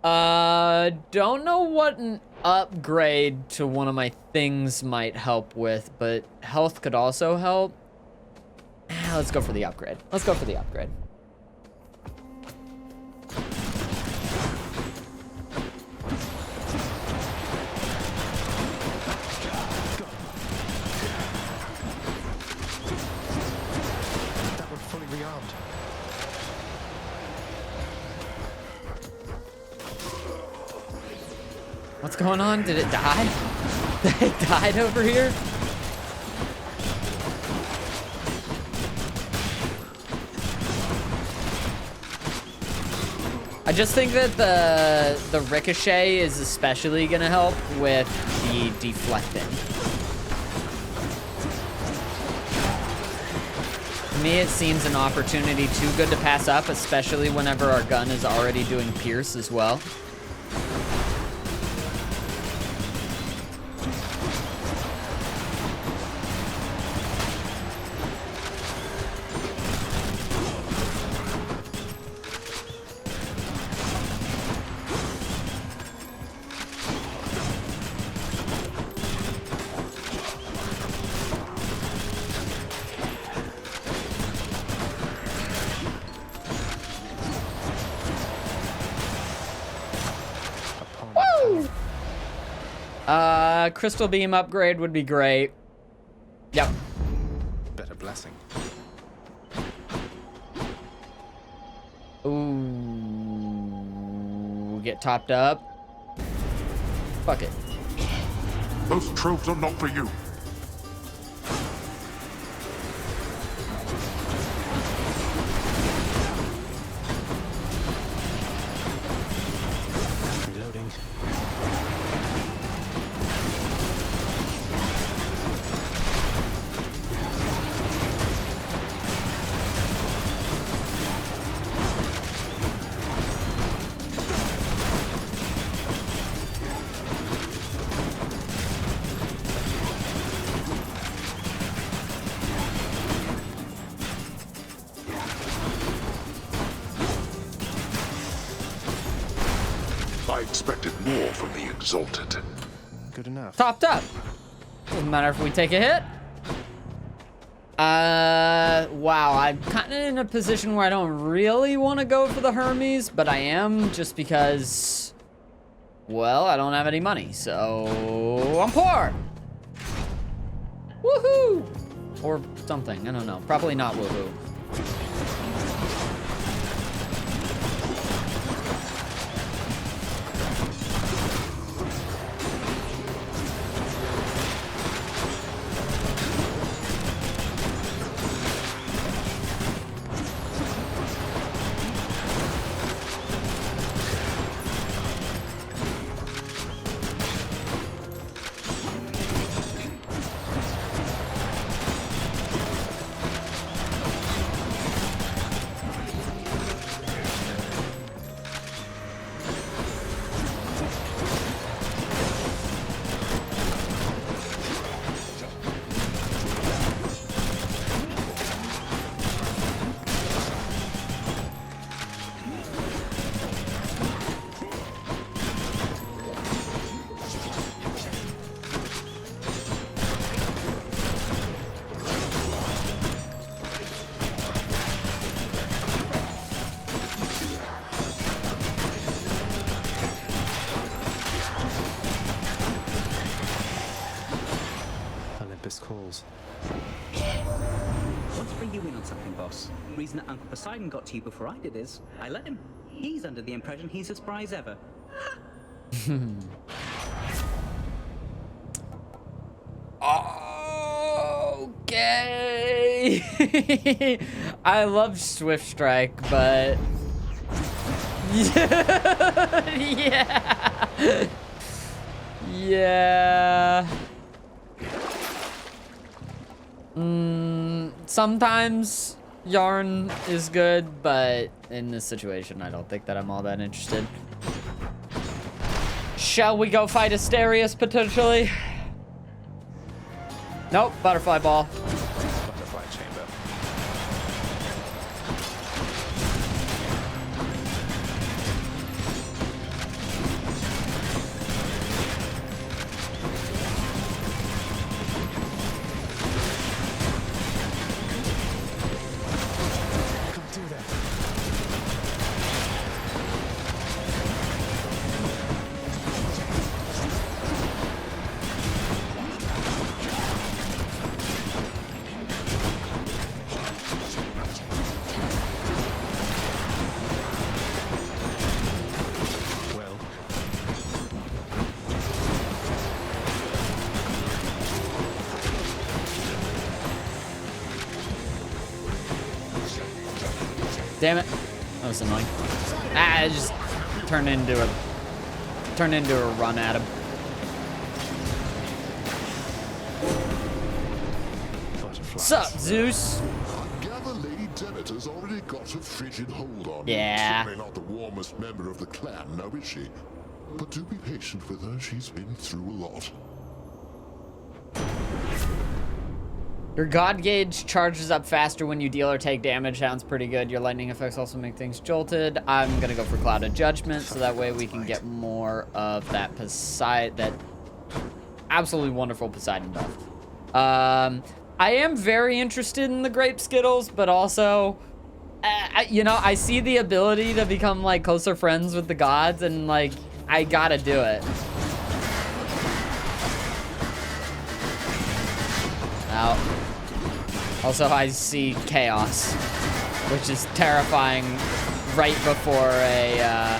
Don't know what an upgrade to one of my things might help with, but health could also help. Let's go for the upgrade. Let's go for the upgrade. That one fully rearmed. What's going on? Did it die? It died over here? I just think that the ricochet is especially gonna help with the deflecting. To me, it seems an opportunity too good to pass up, especially whenever our gun is already doing pierce as well. Crystal beam upgrade would be great. Yep. Better blessing. Ooh. Get topped up. Fuck it. Those tropes are not for you. Reloading. I expected more from the Exalted. Good enough. Topped up. Doesn't matter if we take a hit. Wow, I'm kind of in a position where I don't really want to go for the Hermes, but I am just because, well, I don't have any money, so I'm poor. Woohoo! Or something, I don't know. Probably not woohoo. Calls. Want to bring you in on something, boss. Reason that Uncle Poseidon got to you before I did is I let him. He's under the impression he's as spry as ever. Yay! I love Swift Strike, but yeah. Yeah. Sometimes Yarn is good, but in this situation, I don't think that I'm all that interested. Shall we go fight Asterius, potentially? Nope, butterfly ball. Butterfly chamber. Damn it. That was annoying. Ah, it just turned into a run at him. Sup, Zeus? I gather Lady Demeter's already got a frigid hold on Yeah. you. Certainly not the warmest member of the clan, now is she? But do be patient with her, she's been through a lot. Your God gauge charges up faster when you deal or take damage. Sounds pretty good. Your lightning effects also make things jolted. I'm gonna go for Cloud of Judgment, so that way we can get more of that that absolutely wonderful Poseidon buff. I am very interested in the Grape Skittles, but also, you know, I see the ability to become like closer friends with the gods, and like I gotta do it. Out. Also, I see chaos, which is terrifying right before a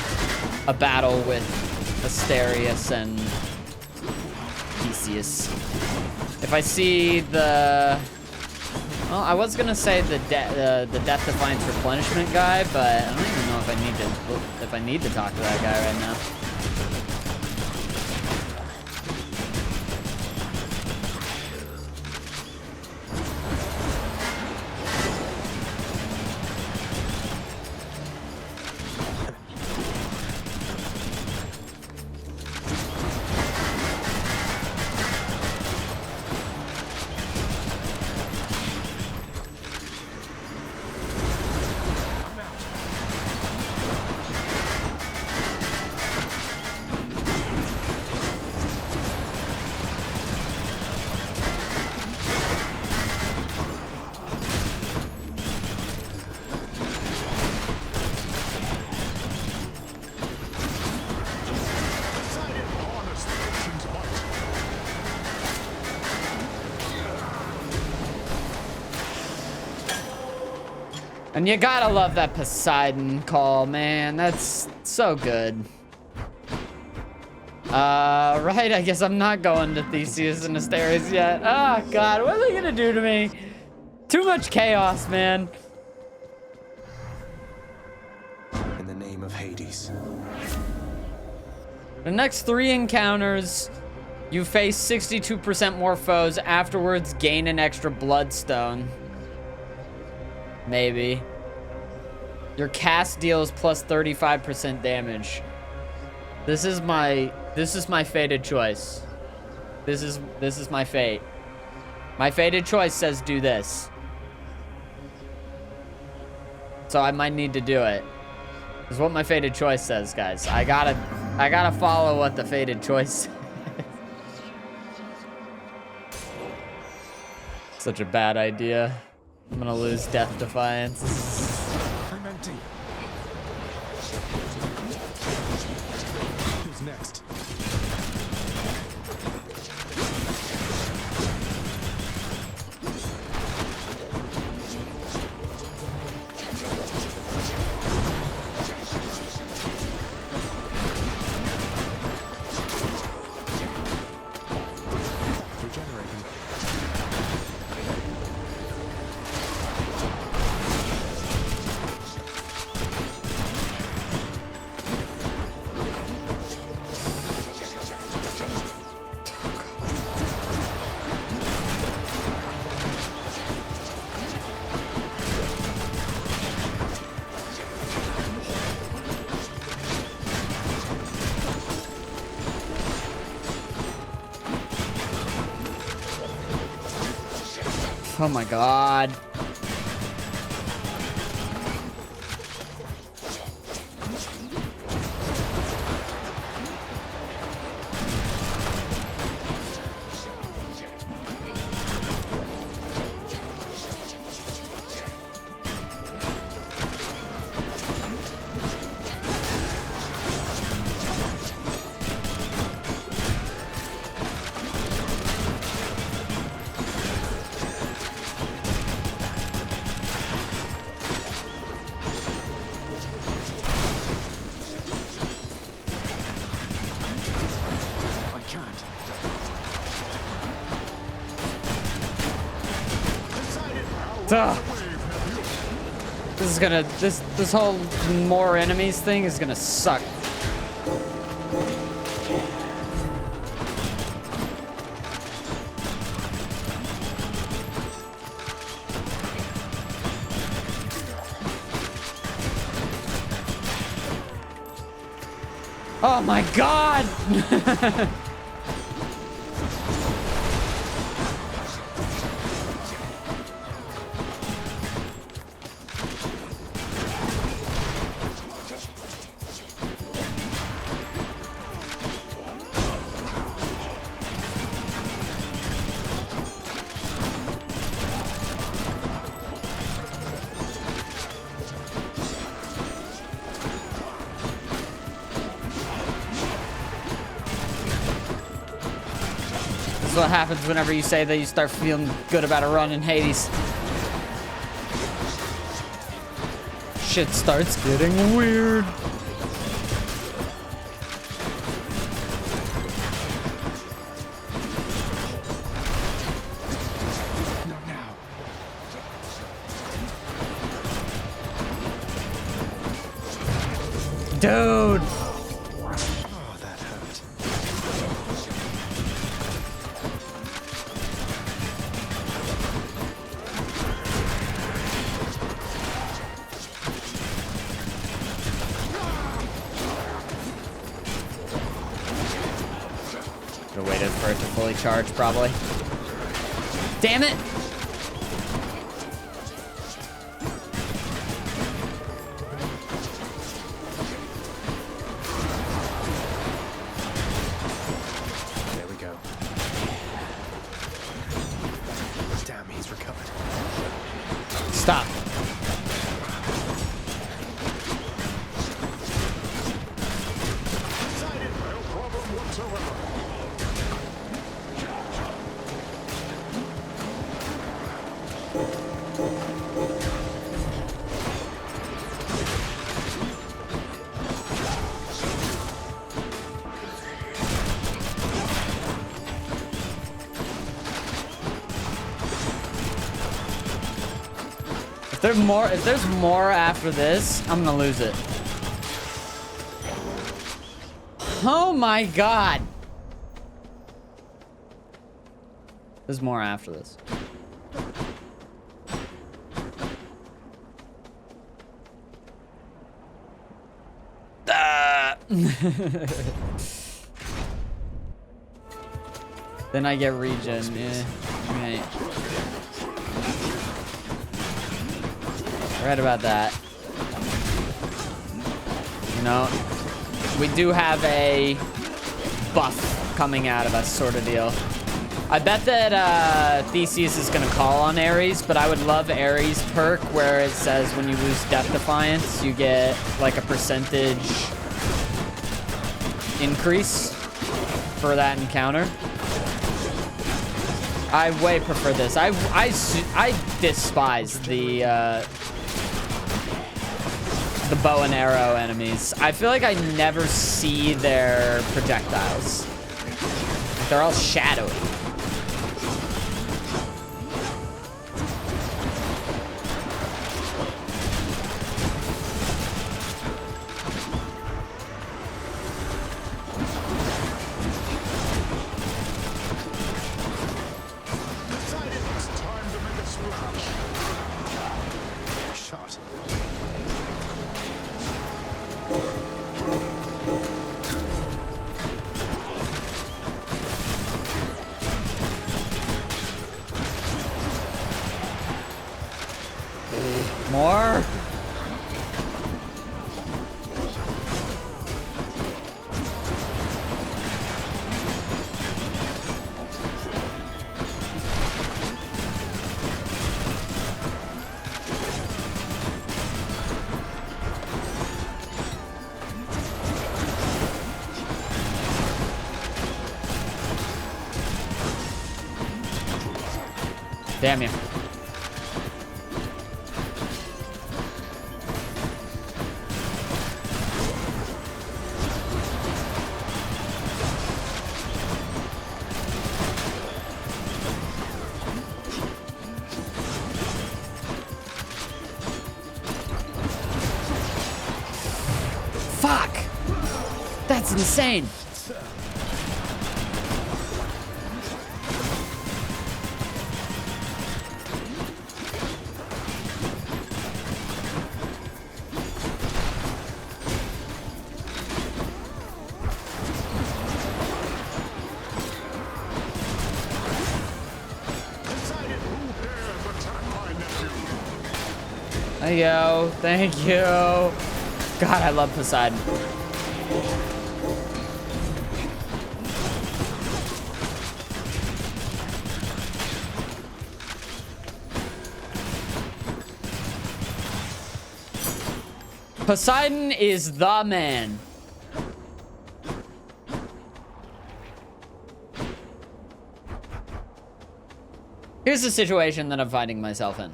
battle with Asterius and Theseus. If I see the... Well, I was gonna say the Death Defiance Replenishment guy, but I don't even know if I need to talk to that guy right now. And you gotta love that Poseidon call, man. That's so good. Right, I guess I'm not going to Theseus and Asterius yet. Oh, God, what are they gonna do to me? Too much chaos, man. In the name of Hades. The next 3 encounters, you face 62% more foes. Afterwards, gain an extra bloodstone. Maybe. Your cast deals plus 35% damage. This is my fated choice. This is my fate. My fated choice says do this. So I might need to do it. This is what my fated choice says, guys. I gotta follow what the fated choice says. Such a bad idea. I'm gonna lose Death Defiance. I'm empty. Who's next? Oh my god. Ugh. This is gonna, this whole more enemies thing is gonna suck. Oh my god! What happens whenever you say that you start feeling good about a run in Hades. Shit starts getting weird. Not now. Dude. Charge probably. Damn it! There we go. Damn, he's recovered. Stop. If there's more after this, I'm gonna lose it. Oh my god. There's more after this. Then I get regen. Yeah. Right. Right about that. You know, we do have a buff coming out of us, sort of deal. I bet that Theseus is gonna call on Ares, but I would love Ares' perk where it says when you lose Death Defiance, you get like a percentage increase for that encounter. I way prefer this. I despise the bow and arrow enemies. I feel like I never see their projectiles. They're all shadowy. Damn you. Fuck! That's insane. Thank you. Thank you. God, I love Poseidon. Poseidon is the man. Here's the situation that I'm finding myself in.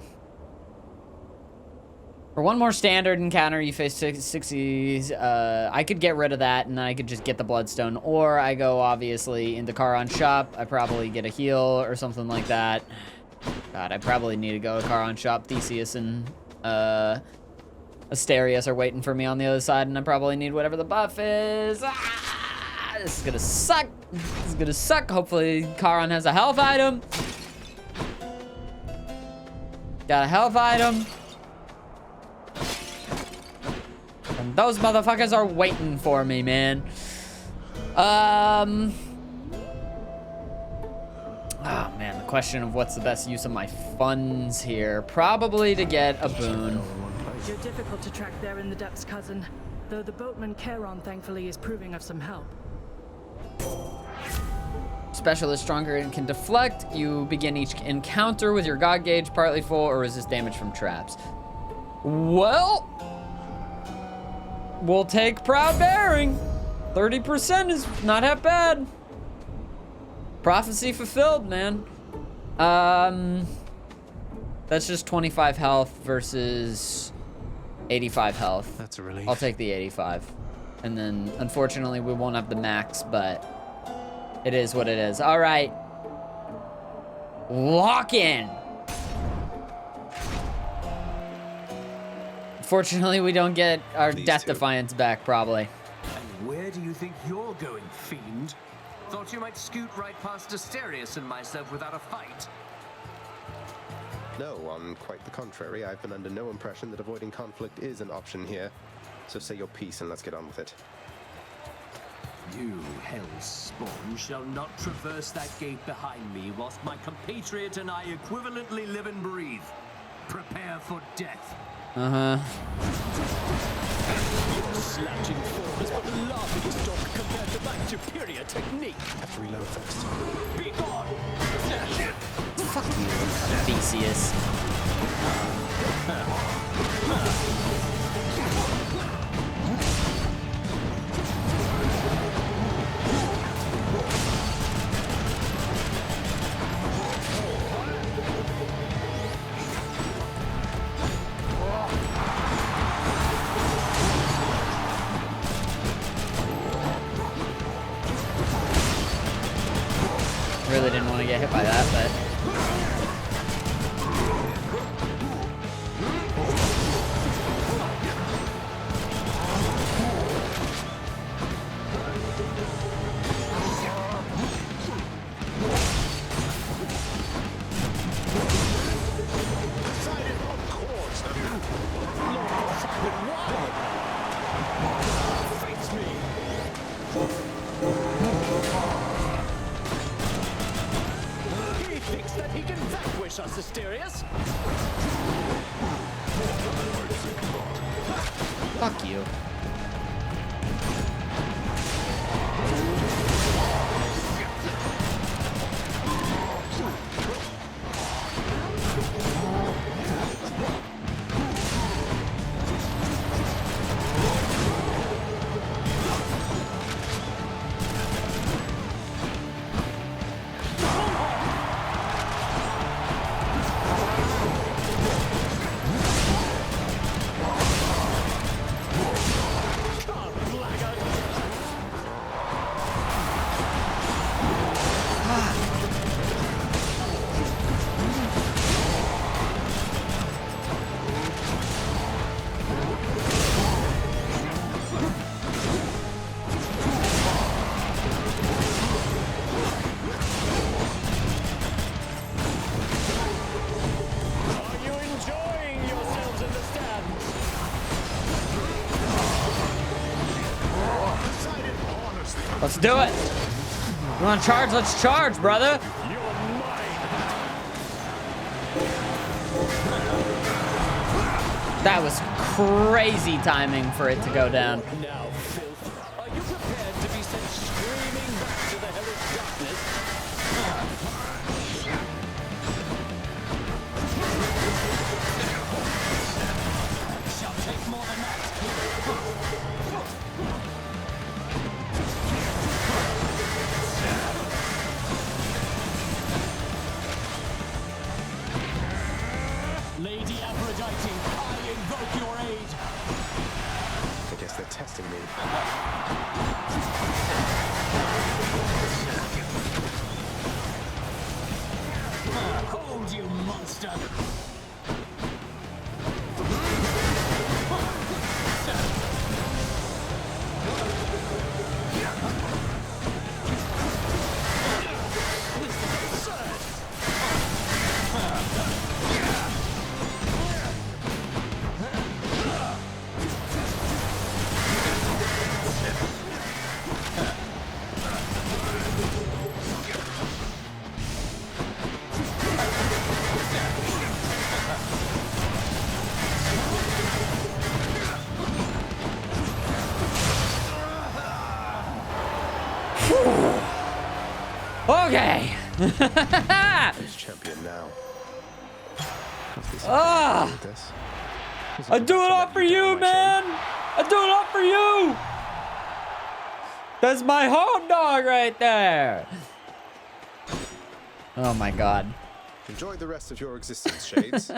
For one more standard encounter, you face 60s. I could get rid of that, and then I could just get the Bloodstone. Or I go, obviously, into Charon's shop. I probably get a heal or something like that. God, I probably need to go to Charon's shop. Theseus and Asterius are waiting for me on the other side, and I probably need whatever the buff is. Ah, this is gonna suck. This is gonna suck. Hopefully, Charon has a health item. Got a health item. And those motherfuckers are waiting for me, man. Oh man, the question of what's the best use of my funds here. Probably to get a boon. You're difficult to track there in the depths, cousin. Though the boatman Charon, thankfully, is proving of some help. Specialist stronger and can deflect. You begin each encounter with your god gauge partly full or resist damage from traps. Well, we'll take Proud Bearing. 30% is not that bad. Prophecy fulfilled, man. That's just 25 health versus 85 health. That's a relief. I'll take the 85. And then, unfortunately, we won't have the max, but it is what it is. All right. Lock in. Fortunately, we don't get our Death Defiance back, probably. And where do you think you're going, fiend? Thought you might scoot right past Asterius and myself without a fight. No, on quite the contrary. I've been under no impression that avoiding conflict is an option here. So say your piece and let's get on with it. You hellspawn shall not traverse that gate behind me whilst my compatriot and I equivalently live and breathe. Prepare for death. Uh-huh. Your slouching form is but a laughing stock compared to my superior technique. Have to reload first. Be gone! Fuck you, Theseus. Really didn't want to get hit by that, but He thinks that he can vanquish us, Asterius. Fuck you. Let's do it. You want to charge? Let's charge, brother. That was crazy timing for it to go down. Now, filth, are you prepared to be sent screaming back to the hellish darkness? Shall take more than that. Lady Aphrodite, I invoke your aid. I guess they're testing me. Hold, you monster! Okay. Who's champion now? Ah! I do it all for you, man. I do it all for you. That's my hot dog right there. Oh my God. Enjoy the rest of your existence, Shades.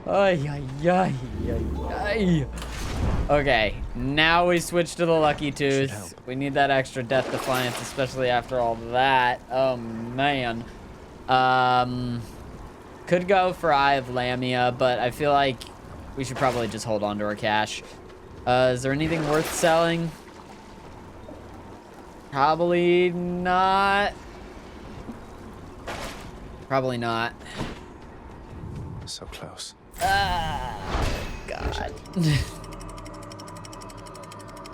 Ay, ay, ay, ay, ay. Okay, now we switch to the Lucky Tooth. We need that extra Death Defiance, especially after all that. Oh, man. Could go for Eye of Lamia, but I feel like we should probably just hold on to our cash. Is there anything worth selling? Probably not. Probably not. So close. God.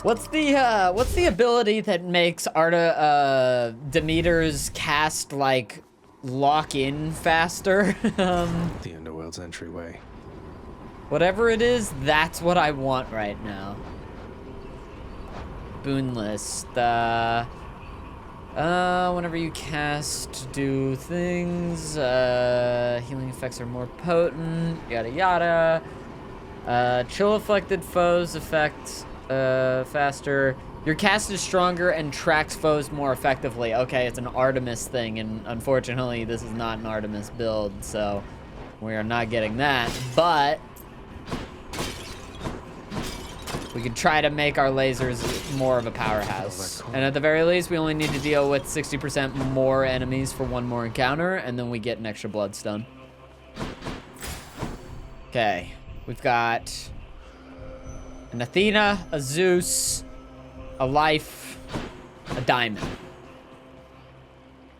What's the ability that makes Demeter's cast like lock in faster? The Underworld's entryway. Whatever it is, that's what I want right now. Boon list. Whenever you cast, do things. Healing effects are more potent. Yada yada. Chill afflicted foes affect faster. Your cast is stronger and tracks foes more effectively. Okay, it's an Artemis thing, and unfortunately, this is not an Artemis build, so we are not getting that. But we could try to make our lasers more of a powerhouse. And at the very least, we only need to deal with 60% more enemies for one more encounter, and then we get an extra bloodstone. Okay, we've got an Athena, a Zeus, a Life, a Diamond,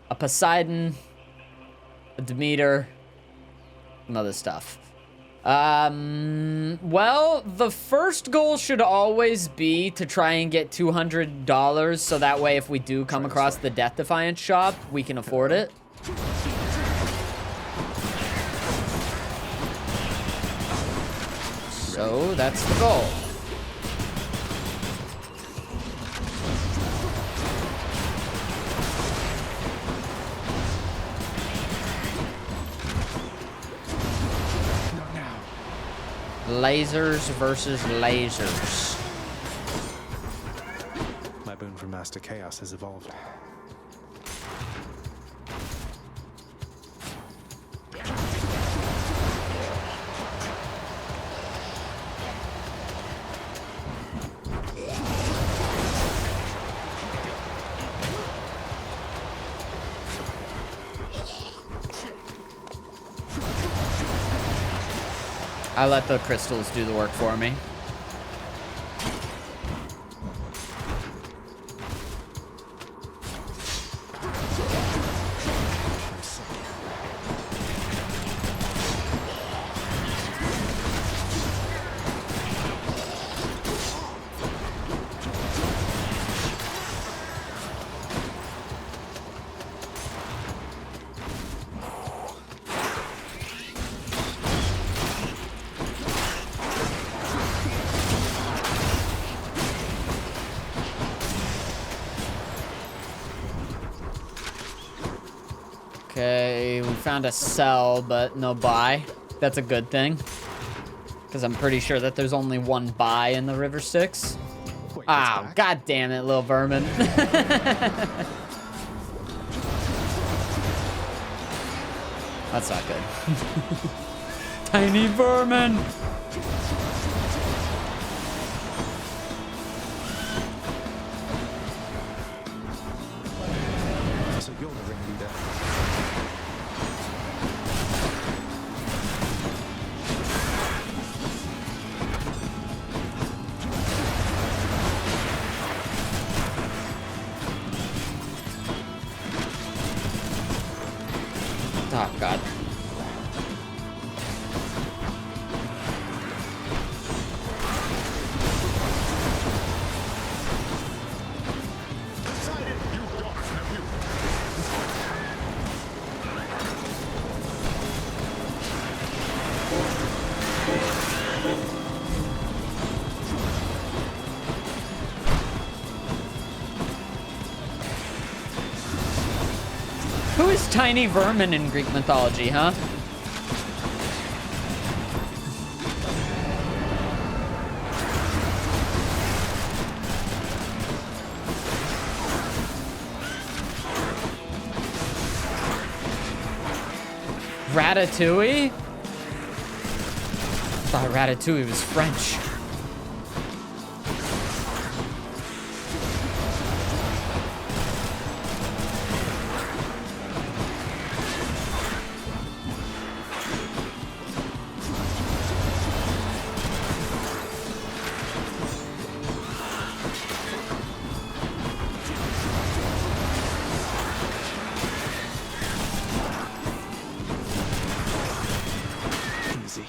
a Poseidon, a Demeter, some other stuff. Well, the first goal should always be to try and get $200, so that way if we do come across the Death Defiance shop, we can afford it. So that's the goal. lasers versus lasers. My boon from Master Chaos has evolved. I let the crystals do the work for me. Okay, we found a cell, but no buy. That's a good thing. Because I'm pretty sure that there's only one buy in the river Styx. Oh, god damn it, little vermin. That's not good. Tiny vermin! So you're the ringleader. Oh, God. Who is Tiny Vermin in Greek mythology, huh? Ratatouille? I thought Ratatouille was French. Easy.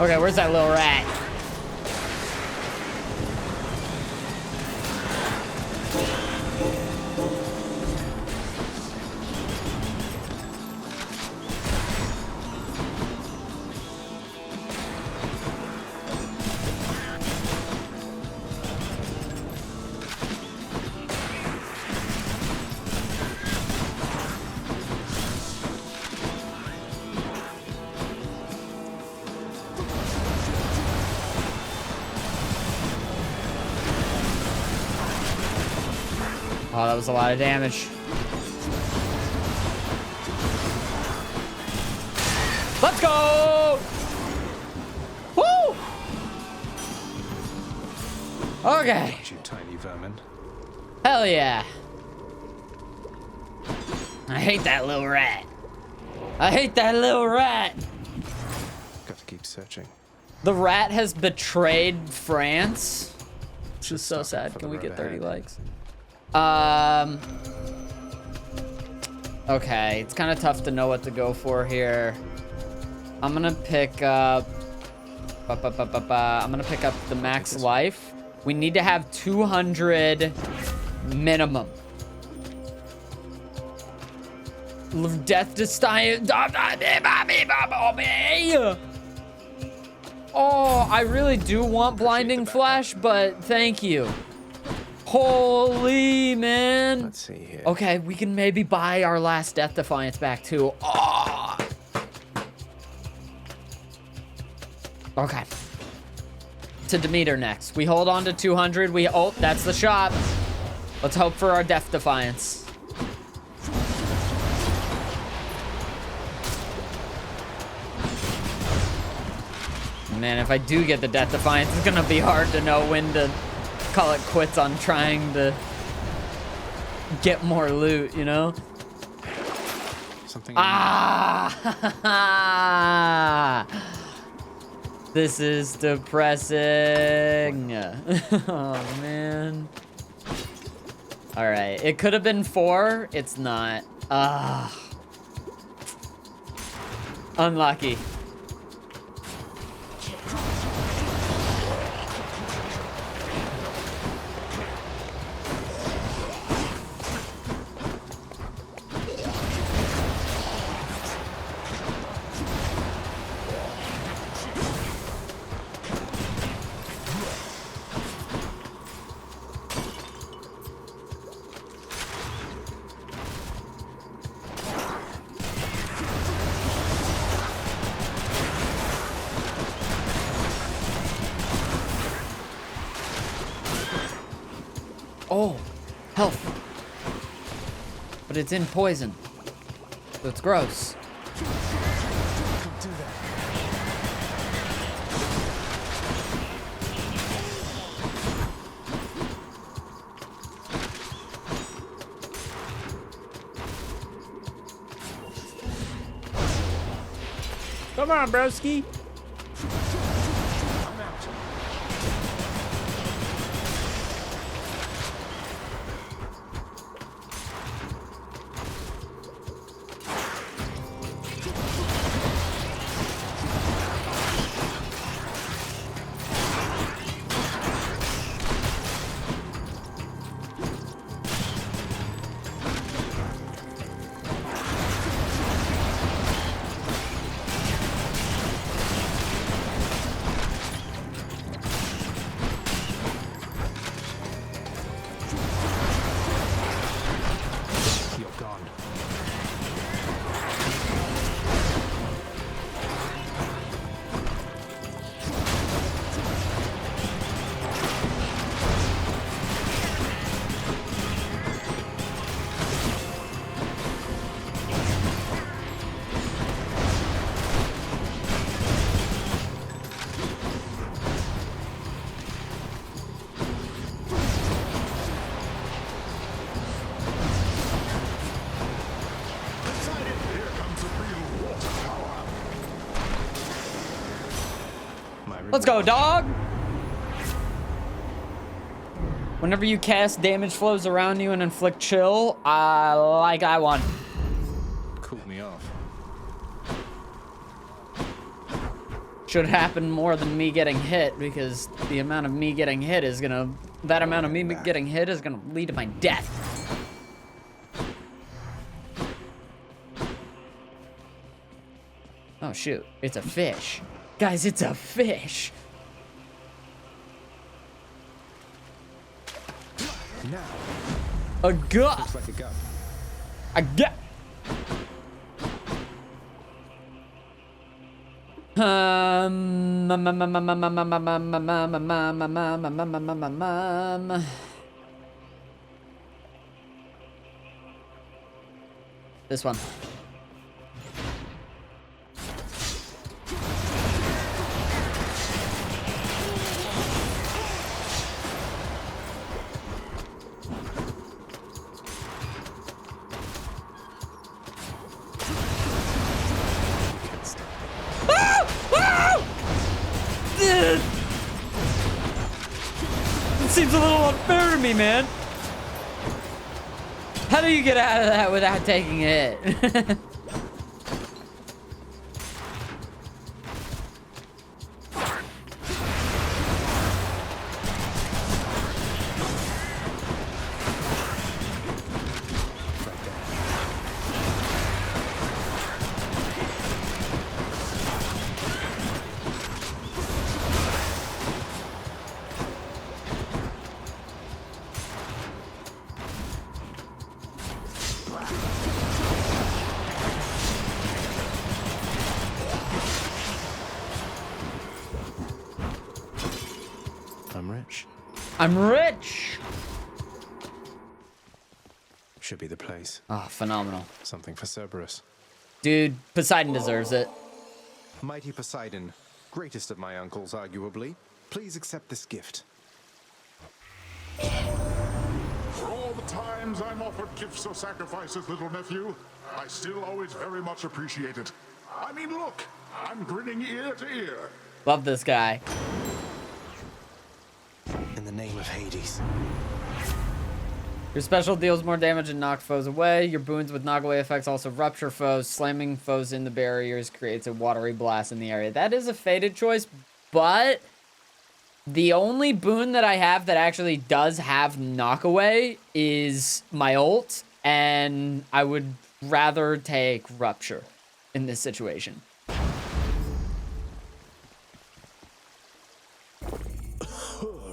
Okay, where's that little rat? Oh, that was a lot of damage. Let's go! Woo! Okay. You tiny vermin. Hell yeah. I hate that little rat. I hate that little rat. Got to keep searching. The rat has betrayed France. Which is so sad. Can we get 30 likes? Okay, it's kind of tough to know what to go for here. I'm gonna pick up. I'm gonna pick up the max life. We need to have 200 minimum. Death to Stein. Oh, I really do want blinding flash, but thank you. Holy man. Let's see here. Okay, we can maybe buy our last Death Defiance back too. Oh. Okay. To Demeter next. We hold on to 200. Oh, that's the shop. Let's hope for our Death Defiance. Man, if I do get the Death Defiance, it's gonna be hard to know when to call it quits on trying to get more loot, you know? Something. Ah! This is depressing. Oh, man. All right, it could have been 4. It's not. Ah. Unlucky. Oh, health. But it's in poison. So it's gross. Come on, broski. Let's go, dog. Whenever you cast, damage flows around you and inflict chill. Like I won. Cool me off. Should happen more than me getting hit, because the amount of me getting hit is gonna... That amount of me getting hit is gonna lead to my death. Oh, shoot. It's a fish. Guys, it's a fish. Now. A gut. Looks like a gut. A gut. This one. It seems a little unfair to me, man. How do you get out of that without taking a hit? I'm rich. I'm rich! Should be the place. Oh, phenomenal. Something for Cerberus. Dude, Poseidon deserves it. Mighty Poseidon, greatest of my uncles, arguably. Please accept this gift. For all the times I'm offered gifts or sacrifices, little nephew, I still always very much appreciate it. I mean, look, I'm grinning ear to ear. Love this guy. In the name of Hades. Your special deals more damage and knock foes away. Your boons with knock away effects also rupture foes. Slamming foes in the barriers creates a watery blast in the area. That is a fated choice, but the only boon that I have that actually does have knock away is my ult, and I would rather take rupture in this situation.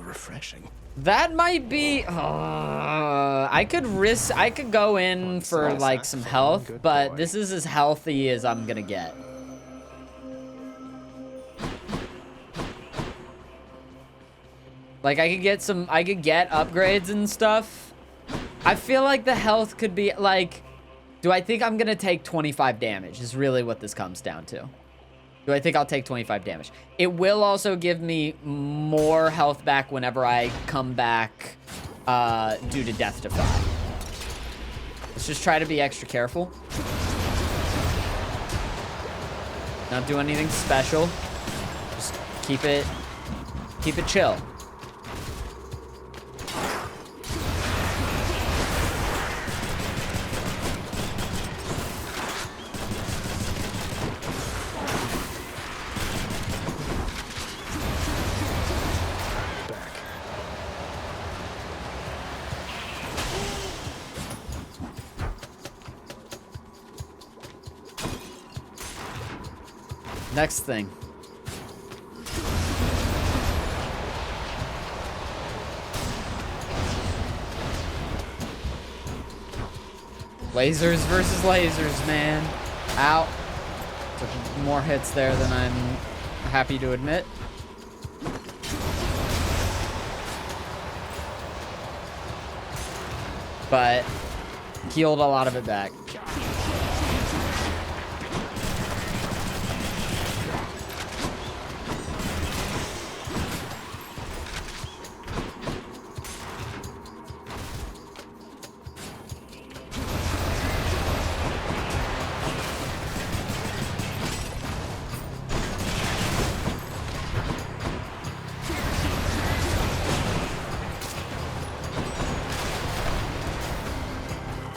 Refreshing. That might be. I could go in for like some health, but this is as healthy as I'm gonna get. Like I could get upgrades and stuff. I feel like the health could be like. Do I think I'm gonna take 25 damage? Is really what this comes down to. Do I think I'll take 25 damage? It will also give me more health back whenever I come back due to Death Defy. Let's just try to be extra careful. Not do anything special. Just keep it chill. Next thing. Lasers versus lasers, man. Ow. Took more hits there than I'm happy to admit. But healed a lot of it back.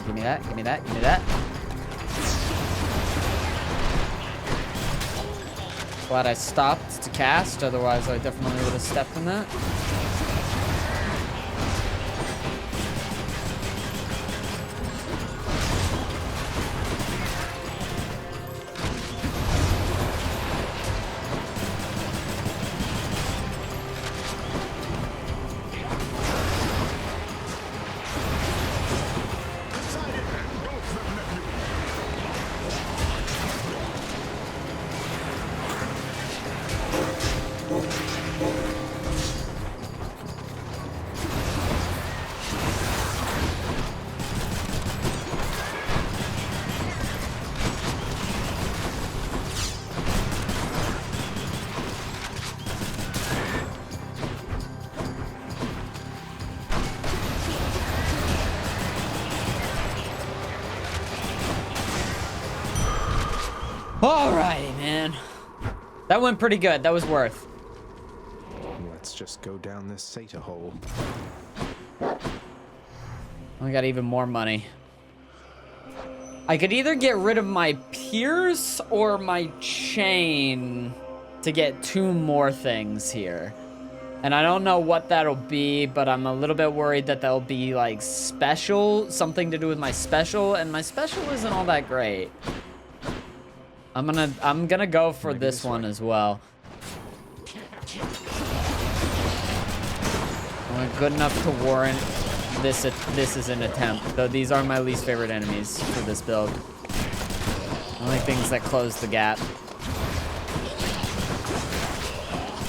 Give me that, give me that, give me that. Glad I stopped to cast, otherwise I definitely would have stepped in that. Alrighty, man. That went pretty good. That was worth. Let's just go down this Sata hole. I got even more money. I could either get rid of my pierce or my chain to get 2 more things here. And I don't know what that'll be, but I'm a little bit worried that that'll be like special, something to do with my special, and my special isn't all that great. I'm gonna go for this one as well. I'm good enough to warrant this is an attempt, though these are my least favorite enemies for this build. Only things that close the gap.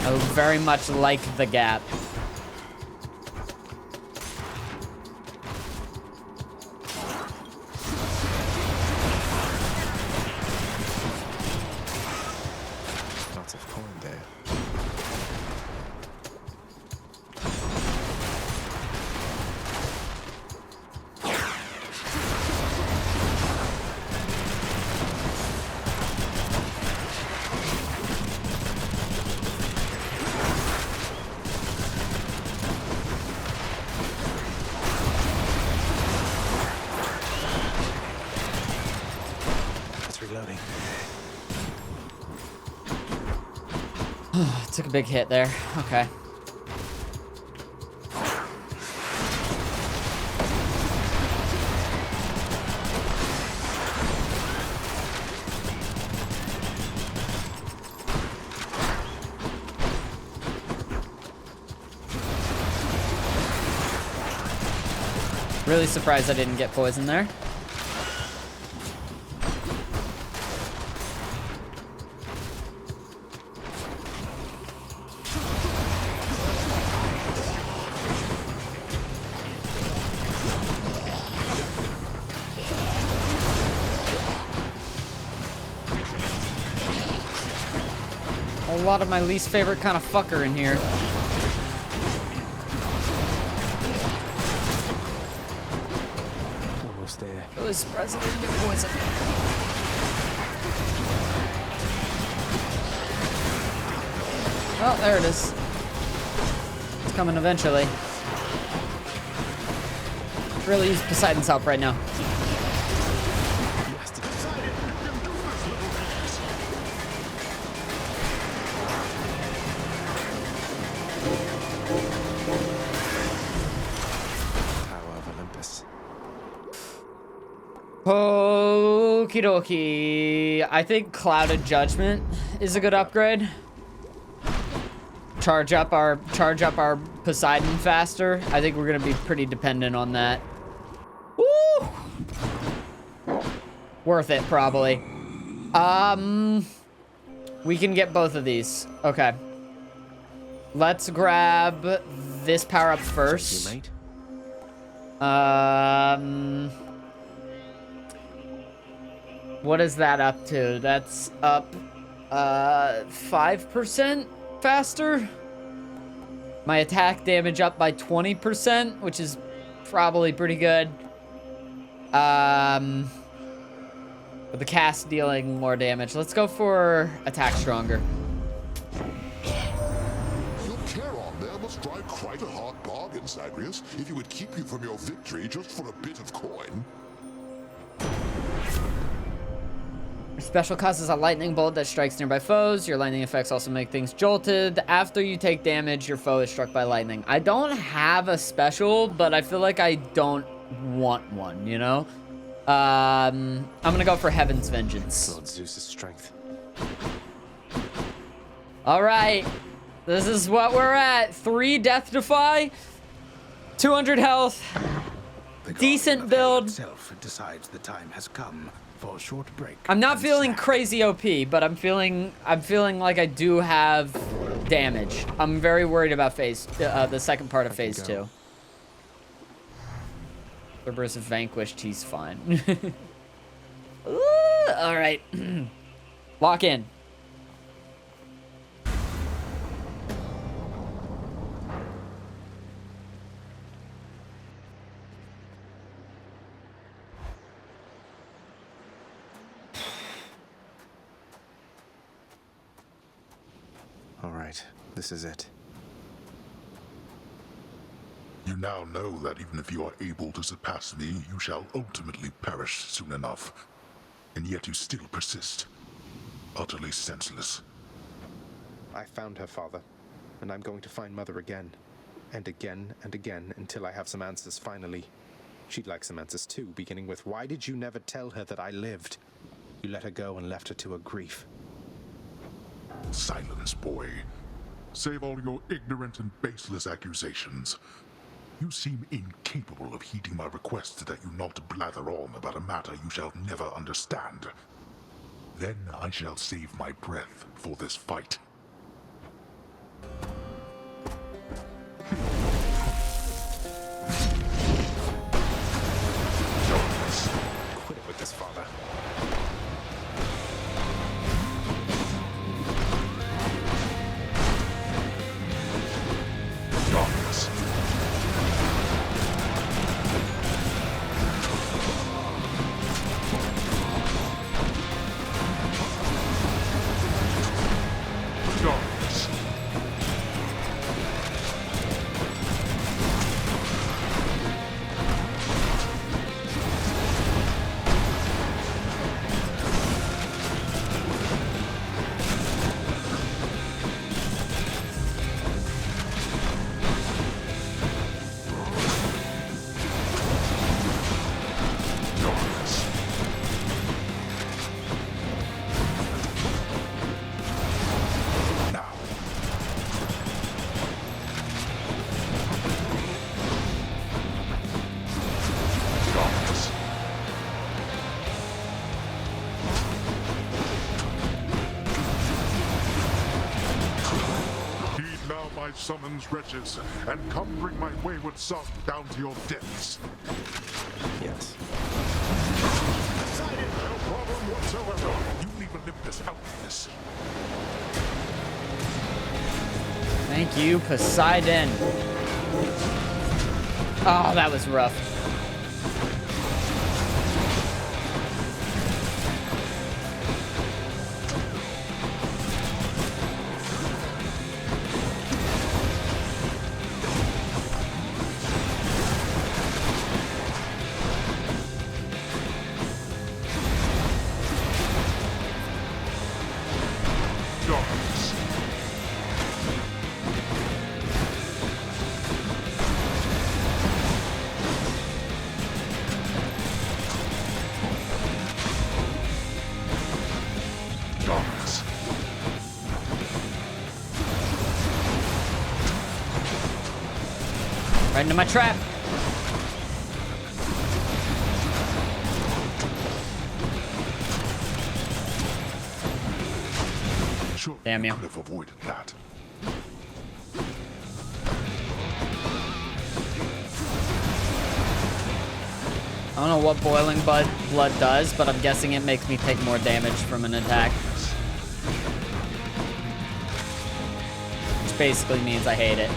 I would very much like the gap. Lots of coin there. Reloading. Took a big hit there. Okay. Really surprised I didn't get poisoned there. A lot of my least favorite kind of fucker in here. Almost there. Really surprised I didn't get poisoned. Oh, there it is. It's coming eventually. Really use Poseidon's help right now. Okie dokie. I think Clouded Judgment is a good upgrade. Charge up our Poseidon faster. I think we're gonna be pretty dependent on that. Woo! Worth it, probably. We can get both of these. Okay. Let's grab this power up first. What is that up to? That's up 5% faster. My attack damage up by 20%, which is probably pretty good. But the cast dealing more damage. Let's go for attack stronger. Your Charon there must strike quite a hard bargain, Zagreus, if he would keep you from your victory just for a bit of coin. Special causes a lightning bolt that strikes nearby foes. Your lightning effects also make things jolted. After you take damage, your foe is struck by lightning. I don't have a special, but I feel like I don't want one, you know? I'm gonna go for Heaven's Vengeance. Lord Zeus's strength. All right, this is what we're at. 3 Death Defy, 200 health, decent build. Itself decides the time has come for a short break. I'm not feeling crazy OP, but I'm feeling like I do have damage. I'm very worried about the second part of phase 2. Cerberus is vanquished, he's fine. All right, lock in. This is it. You now know that even if you are able to surpass me, you shall ultimately perish soon enough. And yet you still persist. Utterly senseless. I found her, Father, and I'm going to find Mother again. And again and again until I have some answers finally. She'd like some answers too, beginning with, why did you never tell her that I lived? You let her go and left her to her grief. Silence, boy. Save all your ignorant and baseless accusations. You seem incapable of heeding my request that you not blather on about a matter you shall never understand. Then I shall save my breath for this fight. Quit it with this, Father. Darkness. Darkness. Summons wretches, and come bring my wayward son down to your depths. Yes. Poseidon, no problem whatsoever. You leave Olympus out of this. Thank you, Poseidon. Oh, that was rough. Right into my trap. Sure, damn you. Could have avoided that. I don't know what boiling blood does, but I'm guessing it makes me take more damage from an attack. Which basically means I hate it.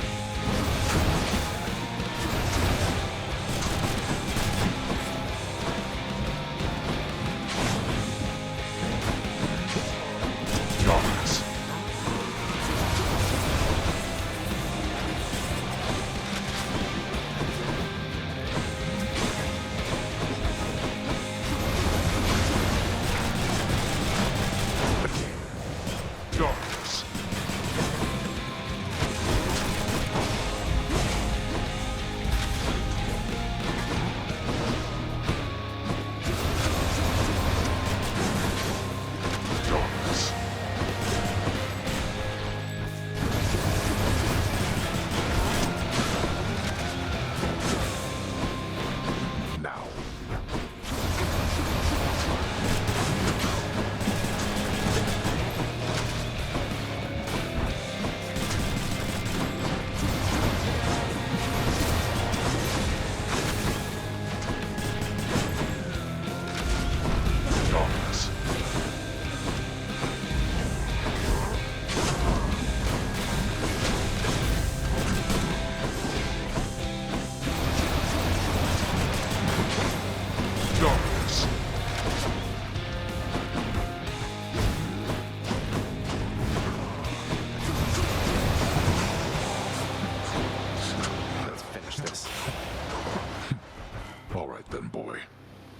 boy.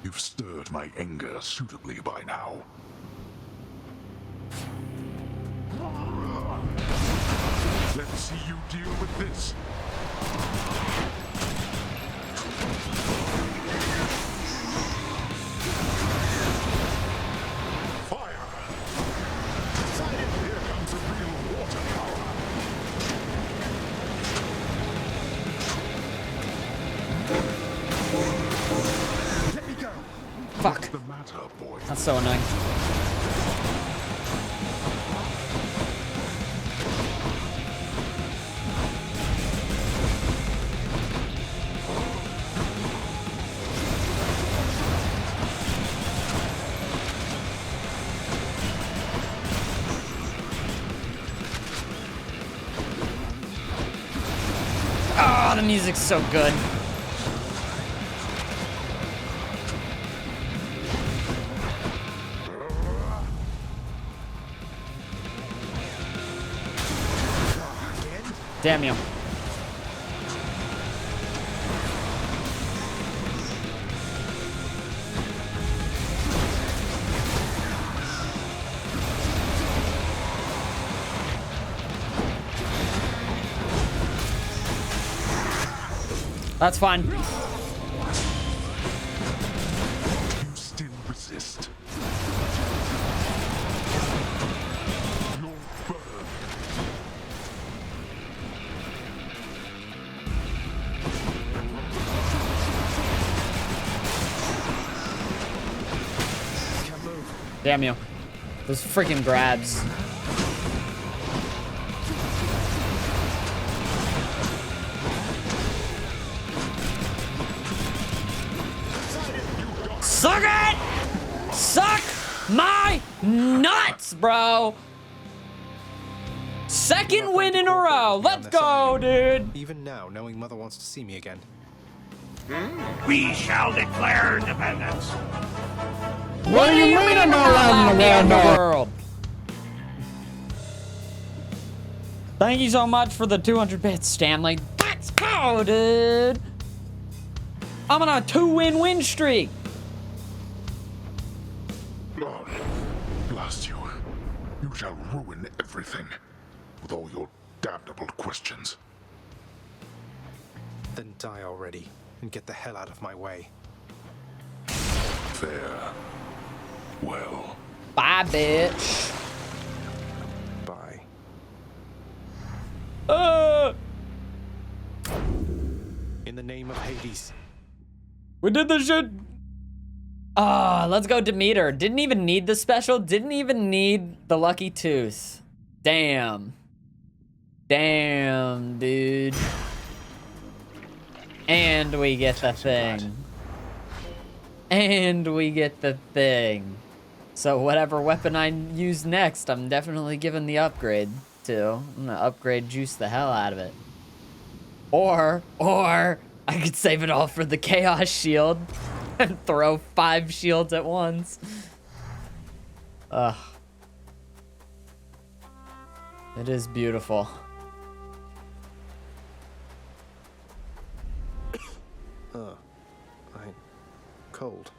You've stirred my anger suitably by now. Let's see you deal with this. Fire! Here comes the real water power. Let me go. Fuck. What's the matter, boy? That's so annoying. Oh, the music's so good. Damn you. That's fine. You still resist. You'll burn. Can't move. Damn you. Those freaking grabs. Suck it! Suck my nuts, bro! Second win in a row. Let's go, dude. Even now, knowing Mother wants to see me again. We shall declare independence. What do you mean I'm not allowed in the world? Thank you so much for the 200 bits, Stanley. Let's go, dude. I'm on a 2-win win streak. Lord, blast you. You shall ruin everything with all your damnable questions. Then die already and get the hell out of my way. Fair. Well. Bye, bitch. Bye. In the name of Hades. We did this shit. Ah, let's go Demeter. Didn't even need the special. Didn't even need the lucky tooth. Damn. Damn, dude. And we get the thing. And we get the thing. So whatever weapon I use next, I'm definitely giving the upgrade to. I'm gonna upgrade juice the hell out of it. Or I could save it all for the Chaos Shield and throw 5 shields at once. Ugh. It is beautiful. I'm cold.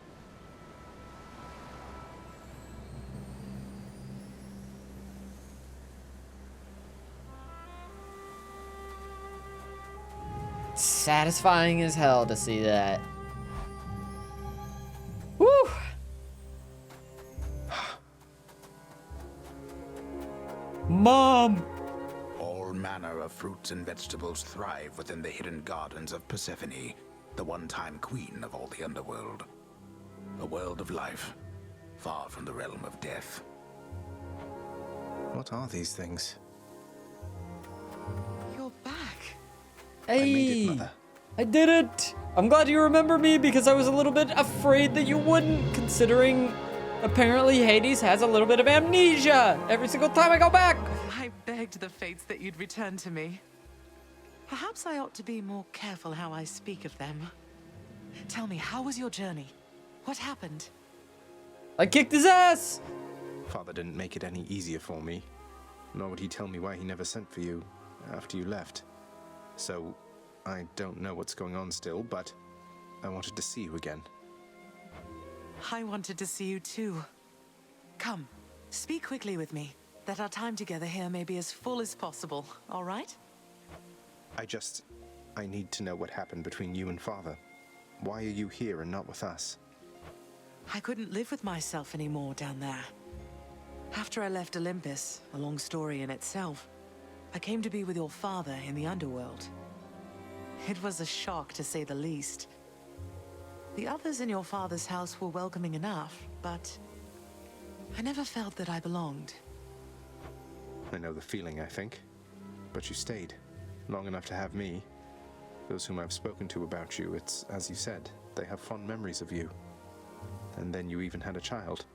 Satisfying as hell to see that. Woo! Mom! All manner of fruits and vegetables thrive within the hidden gardens of Persephone, the one-time queen of all the underworld. A world of life, far from the realm of death. What are these things? You're back. Hey, I made it, Mother. I did it! I'm glad you remember me because I was a little bit afraid that you wouldn't, considering apparently Hades has a little bit of amnesia every single time I go back. I begged the fates that you'd return to me. Perhaps I ought to be more careful how I speak of them. Tell me, how was your journey? What happened? I kicked his ass! Father didn't make it any easier for me. Nor would he tell me why he never sent for you after you left. So, I don't know what's going on still, but I wanted to see you again. I wanted to see you too. Come, speak quickly with me, that our time together here may be as full as possible, all right? I need to know what happened between you and Father. Why are you here and not with us? I couldn't live with myself anymore down there. After I left Olympus, a long story in itself, I came to be with your father in the underworld. It was a shock, to say the least. The others in your father's house were welcoming enough, but I never felt that I belonged. I know the feeling, I think. But you stayed. Long enough to have me. Those whom I've spoken to about you, it's as you said, they have fond memories of you. And then you even had a child.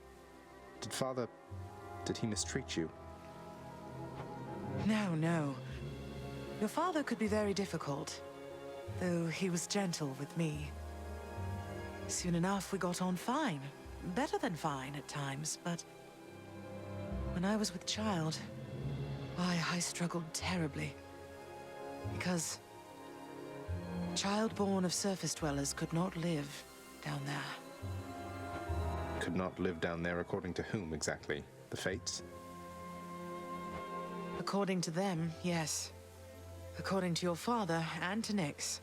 Did he mistreat you? No. Your father could be very difficult, though he was gentle with me. Soon enough, we got on fine. Better than fine at times, but when I was with child, why, I struggled terribly. Because child born of surface dwellers could not live down there. Could not live down there according to whom exactly? The Fates? According to them, yes. According to your father and to Nyx.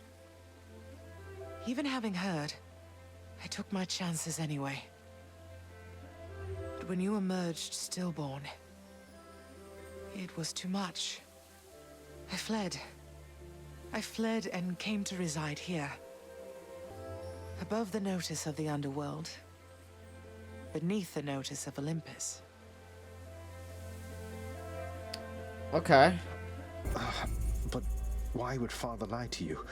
Even having heard, I took my chances anyway. But when you emerged stillborn, it was too much. I fled. I fled and came to reside here. Above the notice of the underworld. Beneath the notice of Olympus. Okay. But why would Father lie to you?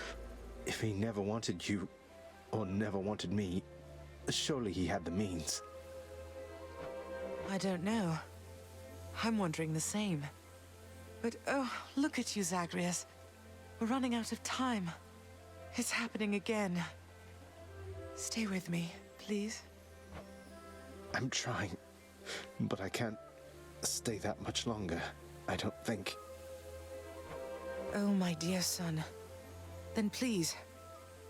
If he never wanted you, or never wanted me, surely he had the means. I don't know. I'm wondering the same. But oh, look at you, Zagreus. We're running out of time. It's happening again. Stay with me, please. I'm trying, but I can't stay that much longer, I don't think. Oh, my dear son. Then please,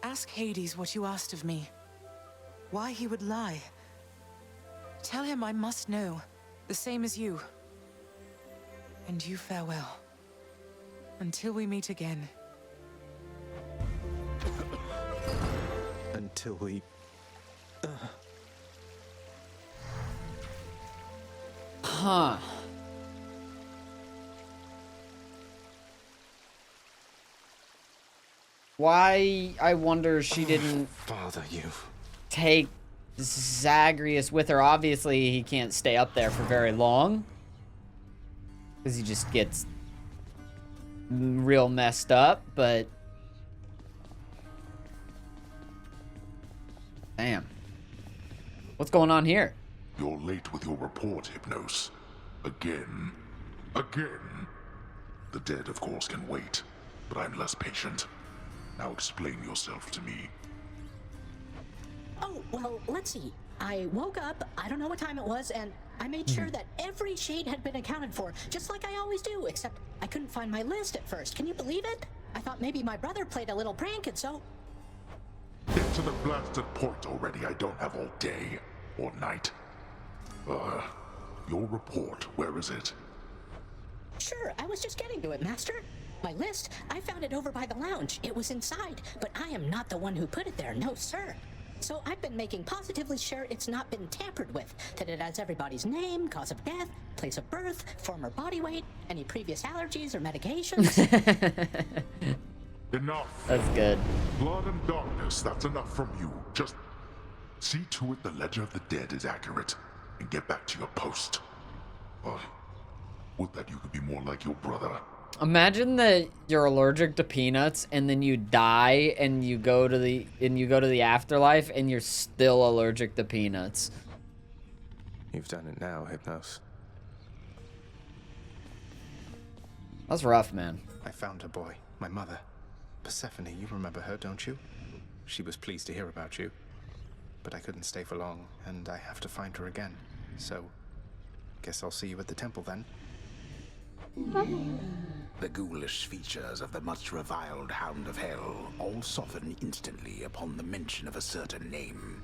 ask Hades what you asked of me. Why he would lie. Tell him I must know, the same as you. And you farewell. Until we meet again. Until we... Huh. Why, I wonder she didn't Father, you take Zagreus with her. Obviously, he can't stay up there for very long. Because he just gets real messed up, but... Damn. What's going on here? You're late with your report, Hypnos. Again. The dead, of course, can wait, but I'm less patient. Now explain yourself to me. Oh, well, let's see. I woke up, I don't know what time it was, and I made sure that every shade had been accounted for, just like I always do, except I couldn't find my list at first. Can you believe it? I thought maybe my brother played a little prank, and so... Get to the blasted point already. I don't have all day or night. Your report, where is it? Sure, I was just getting to it, Master. My list, I found it over by the lounge. It was inside, but I am not the one who put it there, no sir. So I've been making positively sure it's not been tampered with, that it has everybody's name, cause of death, place of birth, former body weight, any previous allergies or medications. Enough. That's good. Blood and darkness, that's enough from you. Just see to it the ledger of the dead is accurate, and get back to your post. Would that you could be more like your brother. Imagine that you're allergic to peanuts and then you die and you go to the afterlife and you're still allergic to peanuts. You've done it now, Hypnos. That's rough, man. I found her boy, my mother. Persephone, you remember her, don't you? She was pleased to hear about you. But I couldn't stay for long, and I have to find her again. So, guess I'll see you at the temple then. The ghoulish features of the much reviled Hound of Hell all soften instantly upon the mention of a certain name.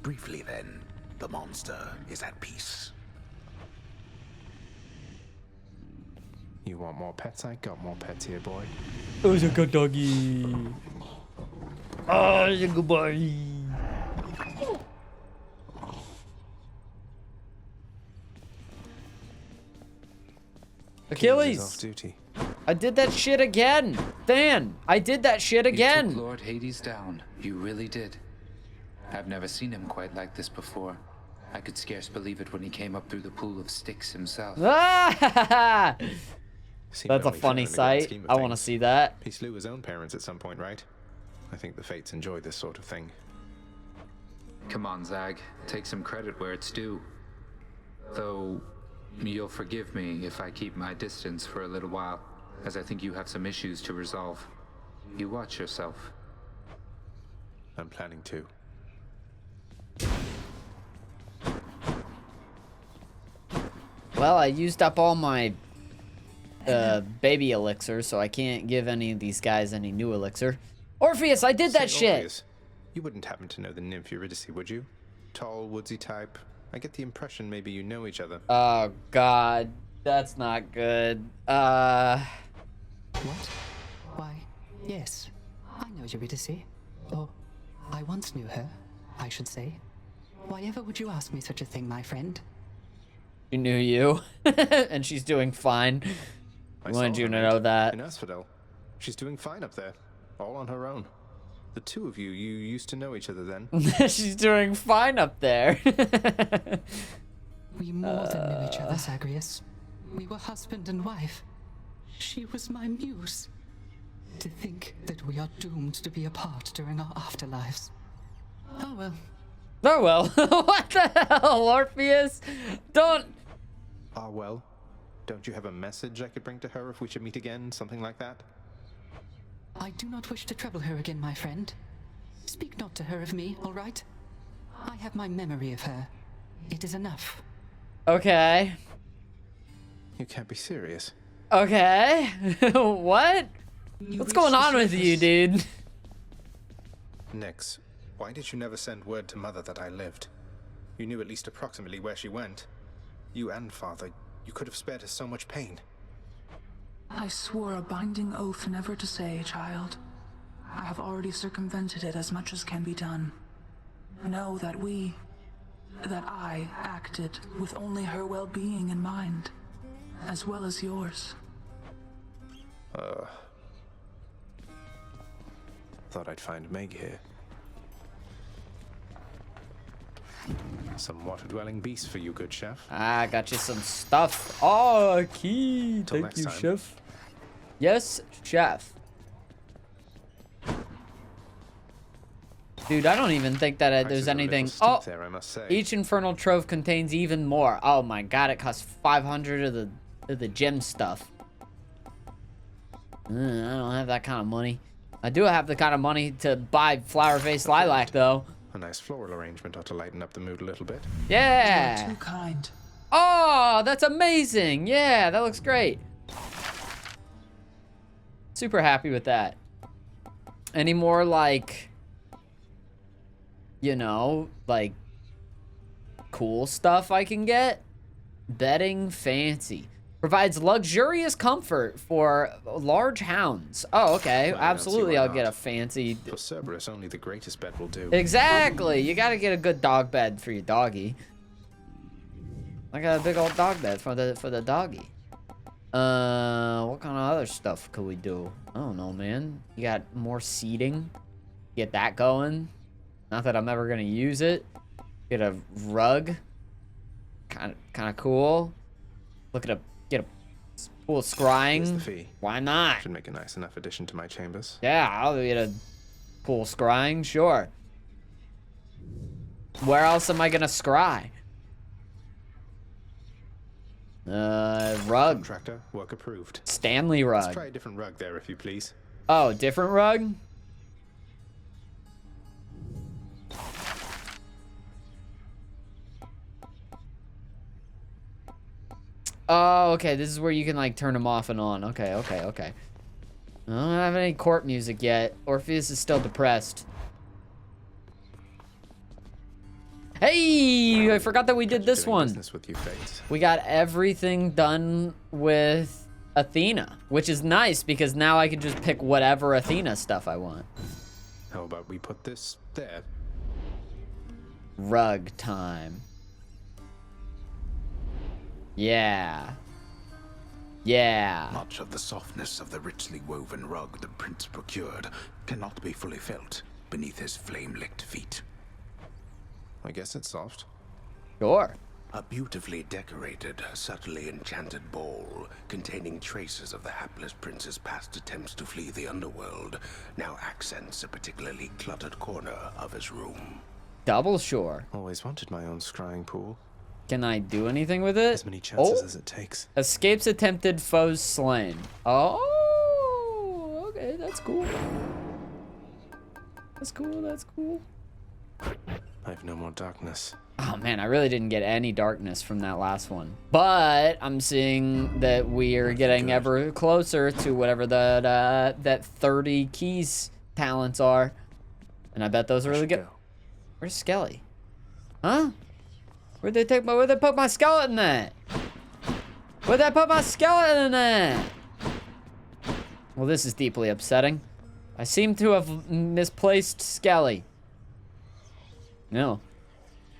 Briefly then, the monster is at peace. You want more pets? I got more pets here, boy. Oh, a good doggy. Oh, a good boy. Achilles. Off duty. I did that shit again. Dan, I did that shit again. You took Lord Hades down. You really did. I've never seen him quite like this before. I could scarce believe it when he came up through the pool of Styx himself. Ah! Seemed That's a only funny fair in the grand sight. scheme of I want to things. see that. He slew his own parents at some point, right? I think the fates enjoy this sort of thing. Come on, Zag. Take some credit where it's due. Though, you'll forgive me if I keep my distance for a little while, as I think you have some issues to resolve. You watch yourself. I'm planning to. Well, I used up all my baby elixir, so I can't give any of these guys any new elixir. Orpheus, I did that Say, shit! Orpheus, you wouldn't happen to know the nymph Eurydice, would you? Tall, woodsy type. I get the impression maybe you know each other. Oh, God. That's not good. What? Why, yes. I know Eurydice. Or, I once knew her, I should say. Why ever would you ask me such a thing, my friend? She knew you. And she's doing fine. I wanted you to know that. In Asphodel. She's doing fine up there. All on her own. The two of you used to know each other then. She's doing fine up there. We more than knew each other, Zagreus. We were husband and wife. She was my muse. To think that we are doomed to be apart during our afterlives. Oh well. Oh well. What the hell, Orpheus? Don't... Ah, well. Don't you have a message I could bring to her if we should meet again? Something like that? I do not wish to trouble her again, my friend. Speak not to her of me, all right? I have my memory of her. It is enough. Okay. You can't be serious. Okay. What? What's going on with you, dude? Nyx, why did you never send word to Mother that I lived? You knew at least approximately where she went. You and Father, you could have spared us so much pain. I swore a binding oath never to say, child. I have already circumvented it as much as can be done. Know that I acted with only her well-being in mind, as well as yours. Thought I'd find Meg here. Some water-dwelling beast for you, good chef. I got you some stuff. Oh, key. Till Thank next you, time. chef. Yes, chef. Dude, I don't even think that Prices there's are a little anything. steep Oh, there, I must say. each infernal trove contains even more. Oh my god, it costs 500 of the gem stuff. I don't have that kind of money. I do have the kind of money to buy flower-faced lilac, though. A nice floral arrangement ought to lighten up the mood a little bit. Yeah. You are too kind. Oh, that's amazing. Yeah, that looks great. Super happy with that. Any more, like, you know, like, cool stuff I can get? Bedding fancy. Provides luxurious comfort for large hounds. Oh, okay. Well, I don't see Absolutely, why I'll not. get a fancy... For Cerberus, only the greatest bed will do. Exactly. You gotta get a good dog bed for your doggy. I got a big old dog bed for the doggy. What kind of other stuff could we do? I don't know, man. You got more seating. Get that going. Not that I'm ever gonna use it. Get a rug. Kind of cool. Look at get a pool of Here's scrying. the fee. Why not? Should make a nice enough addition to my chambers. Yeah, I'll get a pool of scrying, sure. Where else am I gonna scry? Rug. Contractor, work approved. Stanley Let's rug. try a different rug there, if you please. Oh, different rug? Oh, okay. This is where you can, like, turn them off and on. Okay. I don't have any court music yet. Orpheus is still depressed. Hey, I forgot that we did this one. Business with you, Fates. We got everything done with Athena, which is nice because now I can just pick whatever Athena stuff I want. How about we put this there? Rug time. Yeah. Yeah. Much of the softness of the richly woven rug the prince procured cannot be fully felt beneath his flame-licked feet. I guess it's soft. Sure. A beautifully decorated, subtly enchanted ball containing traces of the hapless prince's past attempts to flee the underworld now accents a particularly cluttered corner of his room. Double sure. Always wanted my own scrying pool. Can I do anything with it? As many chances as it takes. Escapes attempted, foes slain. Oh, okay, that's cool. That's cool, that's cool. I have no more darkness. Oh man, I really didn't get any darkness from that last one. But I'm seeing that we are getting ever closer to whatever that 30 keys talents are. And I bet those are really good. Where's Skelly? Huh? Where'd they put my skeleton at? Where'd they put my skeleton at? Well, this is deeply upsetting. I seem to have misplaced Skelly. No.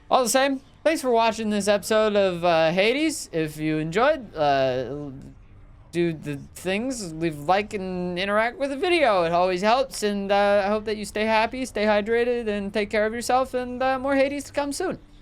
All the same, thanks for watching this episode of Hades. If you enjoyed, do the things, leave a like and interact with the video. It always helps, and I hope that you stay happy, stay hydrated, and take care of yourself, and more Hades to come soon.